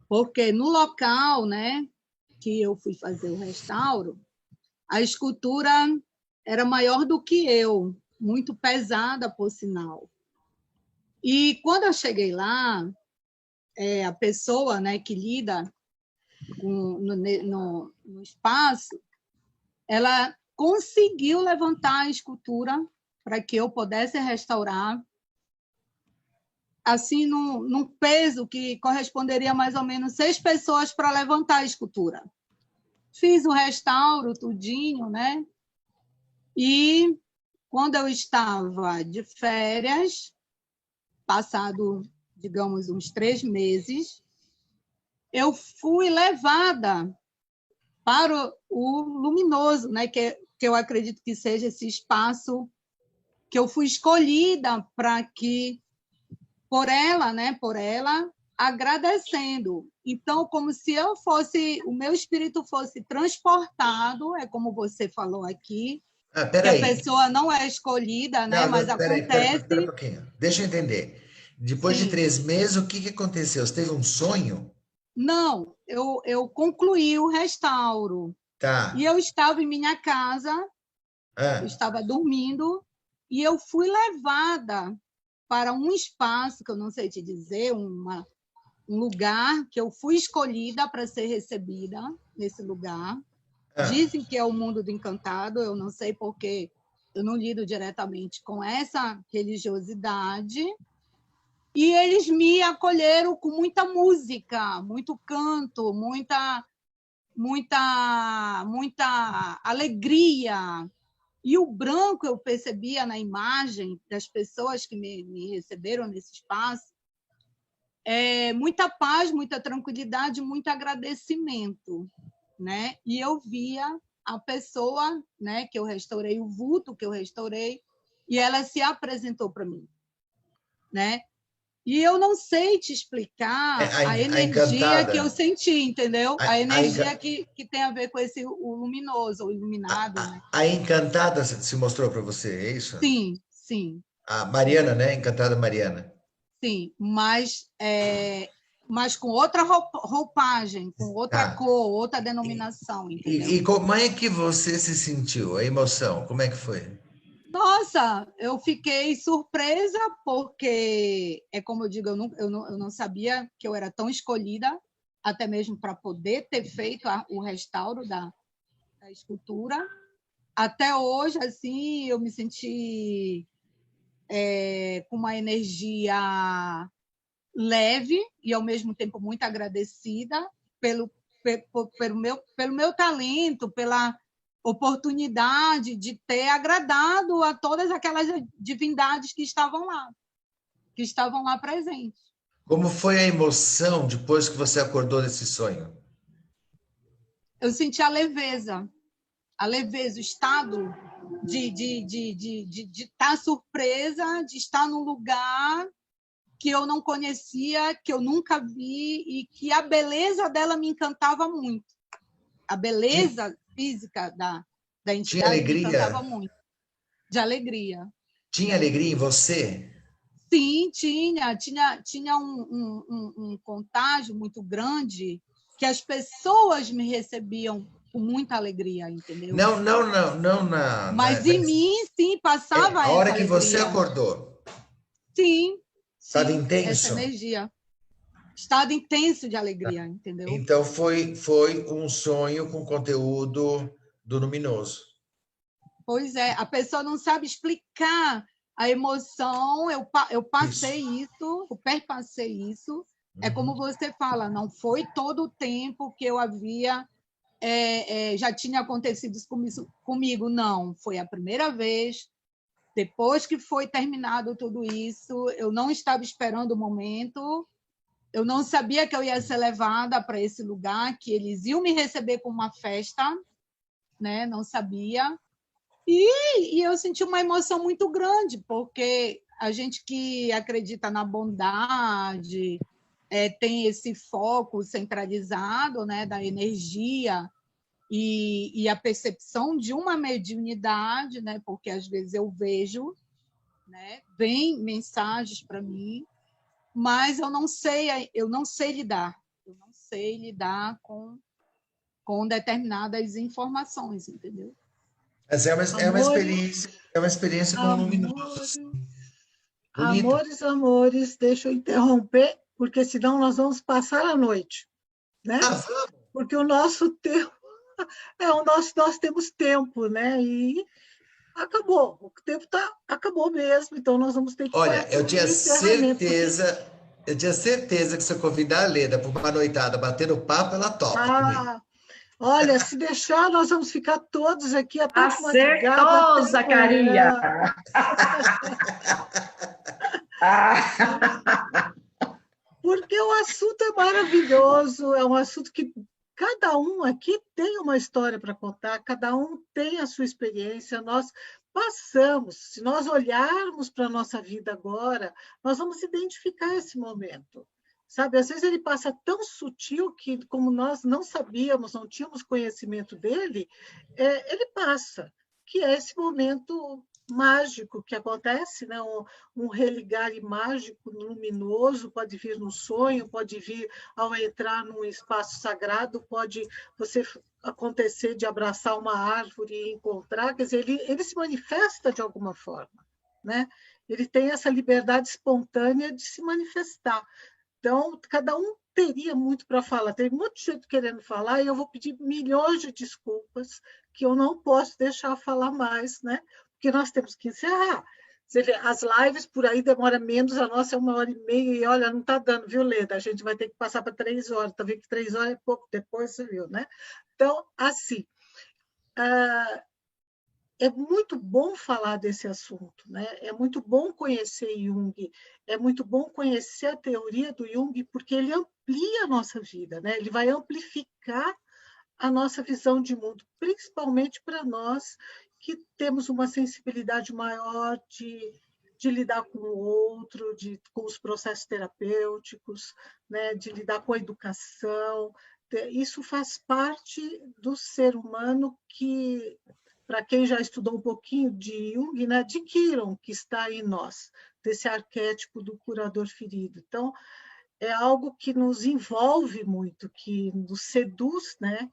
porque no local, né, que eu fui fazer o restauro, a escultura era maior do que eu, muito pesada, por sinal. E quando eu cheguei lá, a pessoa, né, que lida no espaço, ela conseguiu levantar a escultura para que eu pudesse restaurar, assim, num peso que corresponderia a mais ou menos 6 pessoas para levantar a escultura. Fiz o restauro, tudinho, né? E quando eu estava de férias, passado, digamos, uns 3 meses, eu fui levada para o luminoso, né? Que eu acredito que seja esse espaço que eu fui escolhida para que, por ela, né? Por ela, agradecendo. Então, como se eu fosse, o meu espírito fosse transportado, é como você falou aqui, que a pessoa não é escolhida, né? Mas acontece. Pera um pouquinho. Deixa eu entender. Depois de 3 meses, o que aconteceu? Você teve um sonho? Não, eu concluí o restauro. Tá. E eu estava em minha casa, eu estava dormindo, e eu fui levada para um espaço, que eu não sei te dizer, um lugar que eu fui escolhida para ser recebida nesse lugar. Dizem que é o mundo do encantado, eu não sei porque eu não lido diretamente com essa religiosidade. E eles me acolheram com muita música, muito canto, muita alegria. E o branco eu percebia na imagem das pessoas que me receberam nesse espaço, muita paz, muita tranquilidade, muito agradecimento, né? E eu via a pessoa, né, que eu restaurei, o vulto que eu restaurei, e ela se apresentou para mim, né? E eu não sei te explicar a energia que eu senti, entendeu? A energia que tem a ver com o luminoso, o iluminado. Né? A Encantada se mostrou para você, é isso? Sim, sim. A Mariana, né? Encantada Mariana. Sim, mas com outra roupagem, com outra cor, outra denominação, entendeu? E como é que você se sentiu? A emoção, como é que foi? Nossa, eu fiquei surpresa, porque, como eu digo, eu não sabia que eu era tão escolhida, até mesmo para poder ter feito o restauro da escultura. Até hoje, assim, eu me senti com uma energia leve e, ao mesmo tempo, muito agradecida pelo meu talento, pela oportunidade de ter agradado a todas aquelas divindades que estavam lá presentes. Como foi a emoção depois que você acordou desse sonho? Eu senti a leveza, o estado de estar surpresa, de estar num lugar que eu não conhecia, que eu nunca vi, e que a beleza dela me encantava muito. A beleza física da entidade me encantava muito. De alegria. Tinha alegria em você? Sim, tinha um contágio muito grande, que as pessoas me recebiam com muita alegria, entendeu? Não mas em mim, sim, passava essa alegria. A hora que você acordou. Sim. Estava intenso? Essa energia. Estado intenso de alegria, entendeu? Então, foi um sonho com conteúdo do luminoso. Pois é, a pessoa não sabe explicar a emoção, eu passei isso, eu perpassei isso. É como você fala, não foi todo o tempo que eu havia, já tinha acontecido isso comigo, não. Foi a primeira vez, depois que foi terminado tudo isso, eu não estava esperando o momento, eu não sabia que eu ia ser levada para esse lugar, que eles iam me receber com uma festa, né? Não sabia. E eu senti uma emoção muito grande, porque a gente que acredita na bondade, tem esse foco centralizado, né, da energia, e a percepção de uma mediunidade, né? Porque às vezes eu vejo, né? Vem mensagens para mim, mas eu não sei lidar. Eu não sei lidar com determinadas informações, entendeu? Mas é uma experiência com luminosos. Bonito. Amores, amores, deixa eu interromper, porque senão nós vamos passar a noite, né? Porque o nosso tempo nós temos tempo, né? E acabou, o tempo acabou mesmo, então nós vamos ter que Olha, eu tinha certeza que se eu convidar a Leda para uma noitada bater o papo, ela topa comigo. Olha, se deixar, nós vamos ficar todos aqui até Acertou, Zacarias! Porque o assunto é maravilhoso, é um assunto que cada um aqui tem uma história para contar, cada um tem a sua experiência, nós passamos, se nós olharmos para a nossa vida agora, nós vamos identificar esse momento. Sabe, às vezes ele passa tão sutil que, como nós não sabíamos, não tínhamos conhecimento dele, ele passa, que é esse momento mágico que acontece, né? Um religar mágico, luminoso, pode vir no sonho, pode vir ao entrar num espaço sagrado, pode acontecer de abraçar uma árvore e encontrar, quer dizer, ele se manifesta de alguma forma, né? Ele tem essa liberdade espontânea de se manifestar. Então, cada um teria muito para falar, tem um monte de gente querendo falar, e eu vou pedir milhões de desculpas, que eu não posso deixar falar mais, né? Porque nós temos que encerrar. Você vê, as lives por aí demoram menos, a nossa é 1h30, e olha, não está dando, viu, Leda? A gente vai ter que passar para 3 horas, está vendo que 3 horas é pouco, depois você viu, né? Então, assim, é muito bom falar desse assunto, né? É muito bom conhecer Jung, é muito bom conhecer a teoria do Jung, porque ele amplia a nossa vida, né? Ele vai amplificar a nossa visão de mundo, principalmente para nós que temos uma sensibilidade maior de lidar com o outro, com os processos terapêuticos, né? De lidar com a educação. Isso faz parte do ser humano que, para quem já estudou um pouquinho de Jung, né, de Kiron, que está em nós, desse arquétipo do curador ferido. Então, é algo que nos envolve muito, que nos seduz, né?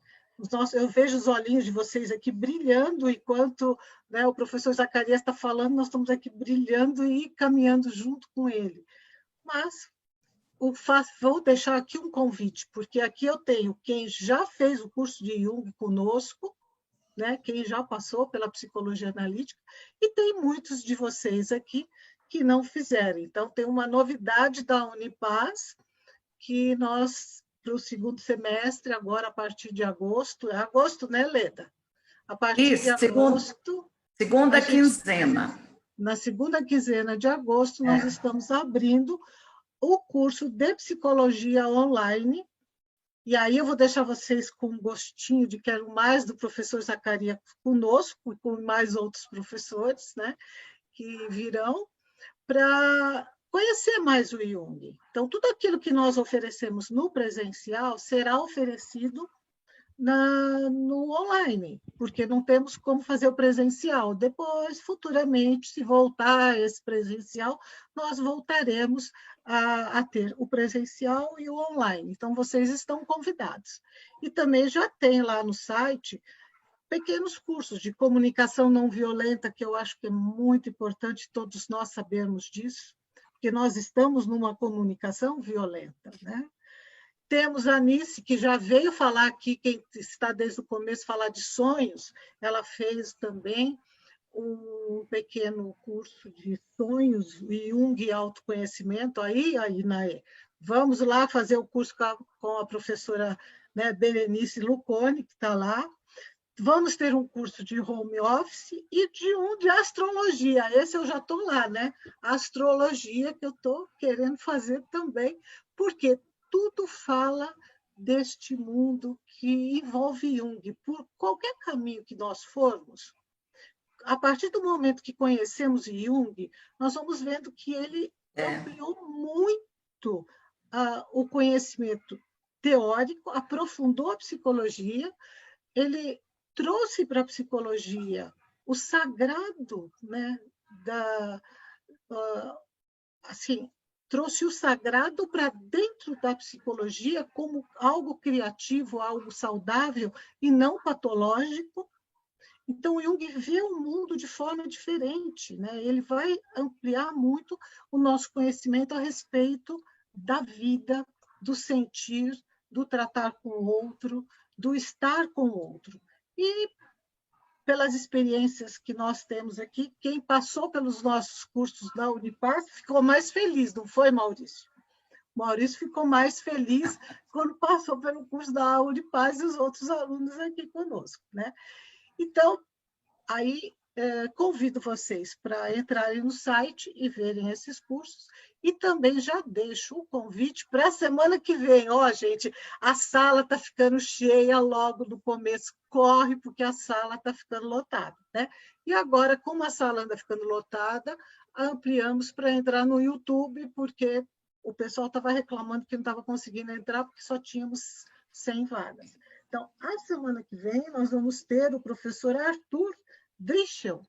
Eu vejo os olhinhos de vocês aqui brilhando, enquanto, né, o professor Zacarias está falando, nós estamos aqui brilhando e caminhando junto com ele. Mas vou deixar aqui um convite, porque aqui eu tenho quem já fez o curso de Jung conosco, né, quem já passou pela psicologia analítica, e tem muitos de vocês aqui que não fizeram. Então, tem uma novidade da Unipaz, que nós, para o segundo semestre, agora a partir de agosto, é agosto, né, Leda? A partir de agosto... Segunda quinzena. Na segunda quinzena de agosto, nós estamos abrindo o curso de psicologia online. E aí eu vou deixar vocês com um gostinho de quero mais do professor Zacarias conosco, e com mais outros professores, né, que virão, para conhecer mais o Jung. Então, tudo aquilo que nós oferecemos no presencial será oferecido no online, porque não temos como fazer o presencial. Depois, futuramente, se voltar esse presencial, nós voltaremos a ter o presencial e o online. Então, vocês estão convidados. E também já tem lá no site pequenos cursos de comunicação não violenta, que eu acho que é muito importante todos nós sabermos disso, porque nós estamos numa comunicação violenta, né? Temos a Anice, que já veio falar aqui, quem está desde o começo, falar de sonhos, ela fez também um pequeno curso de sonhos, Jung e autoconhecimento, aí Naê, vamos lá fazer o curso com a professora, né, Berenice Lucone, que está lá. Vamos ter um curso de home office e de astrologia. Esse eu já estou lá, né? Astrologia, que eu estou querendo fazer também, porque tudo fala deste mundo que envolve Jung. Por qualquer caminho que nós formos, a partir do momento que conhecemos Jung, nós vamos vendo que ele ampliou muito o conhecimento teórico, aprofundou a psicologia, ele trouxe para a psicologia o sagrado, né, assim, trouxe o sagrado para dentro da psicologia como algo criativo, algo saudável e não patológico. Então, Jung vê o mundo de forma diferente, né? Ele vai ampliar muito o nosso conhecimento a respeito da vida, do sentir, do tratar com o outro, do estar com o outro. E, pelas experiências que nós temos aqui, quem passou pelos nossos cursos da Unipar ficou mais feliz, não foi, Maurício? Maurício ficou mais feliz quando passou pelo curso da Unipar e os outros alunos aqui conosco, né? Então, aí convido vocês para entrarem no site e verem esses cursos, e também já deixo o convite para a semana que vem. Ó, gente, a sala está ficando cheia logo no começo, corre, porque a sala está ficando lotada, né? E agora, como a sala anda ficando lotada, ampliamos para entrar no YouTube, porque o pessoal estava reclamando que não estava conseguindo entrar, porque só tínhamos 100 vagas. Então, a semana que vem, nós vamos ter o professor Arthur Drischel,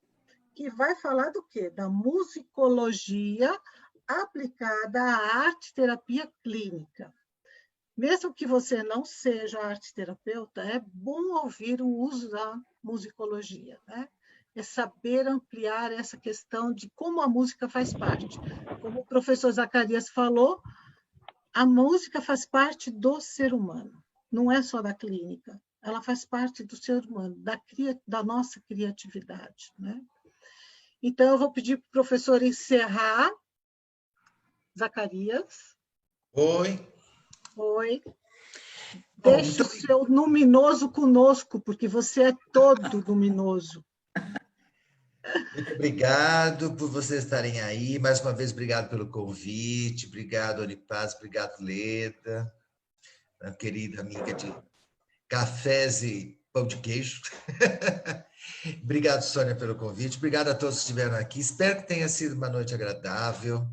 que vai falar do quê? Da musicologia aplicada à arte-terapia clínica. Mesmo que você não seja arte-terapeuta, é bom ouvir o uso da musicologia, né? É saber ampliar essa questão de como a música faz parte. Como o professor Zacarias falou, a música faz parte do ser humano. Não é só da clínica, ela faz parte do ser humano, da nossa criatividade, né? Então, eu vou pedir para o professor encerrar. Zacarias. Oi. Oi. Deixe o seu luminoso conosco, porque você é todo luminoso. Muito obrigado por vocês estarem aí. Mais uma vez, obrigado pelo convite. Obrigado, Unipaz. Obrigado, Leda. A querida amiga de cafés e pão de queijo. Obrigado, Sônia, pelo convite. Obrigado a todos que estiveram aqui. Espero que tenha sido uma noite agradável,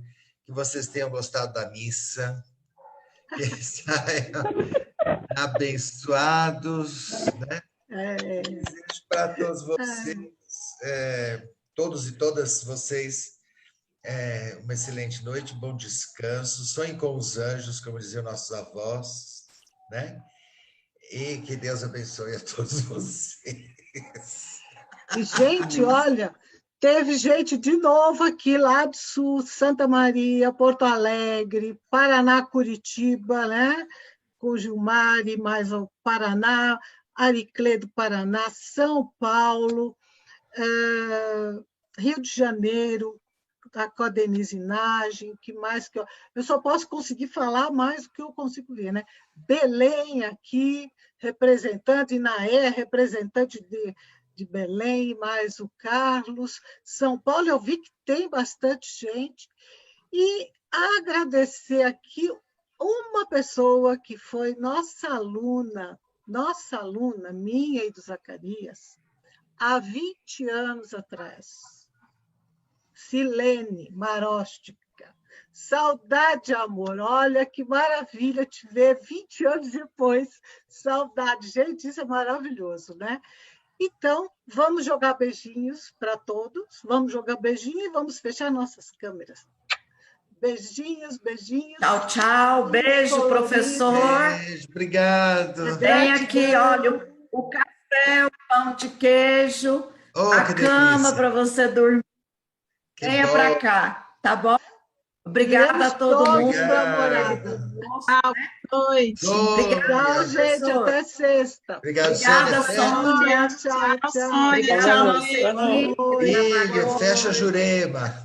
que vocês tenham gostado da missa, que saiam abençoados, né? Desejo para todos vocês, todos e todas vocês, uma excelente noite, bom descanso. Sonhem com os anjos, como diziam nossos avós, né? E que Deus abençoe a todos vocês. E, gente, olha, teve gente de novo aqui, lá do Sul, Santa Maria, Porto Alegre, Paraná, Curitiba, né? Com Gilmar e mais o Paraná, Ariclé do Paraná, São Paulo, Rio de Janeiro, com a Denise Nagem, que mais que eu só posso conseguir falar mais do que eu consigo ver, né? Belém aqui, representante, Inaé, representante de Belém, mais o Carlos. São Paulo, eu vi que tem bastante gente. E agradecer aqui uma pessoa que foi nossa aluna, minha e do Zacarias, há 20 anos atrás. Silene Maróstica. Saudade, amor. Olha que maravilha te ver 20 anos depois. Saudade. Gente, isso é maravilhoso, né? Então, vamos jogar beijinhos para todos. Vamos jogar beijinho e vamos fechar nossas câmeras. Beijinhos, beijinhos. Tchau, tchau. Beijo, professor. Beijo, obrigado. Tem aqui, olha, o café, o pão de queijo, a cama para você dormir. Venha para cá, tá bom? Obrigada a todo mundo. Boa noite. Tchau, gente. Até sexta. Obrigado, Obrigada, Sônia. Tchau, Sônia. Tchau, Filha, fecha a Jurema.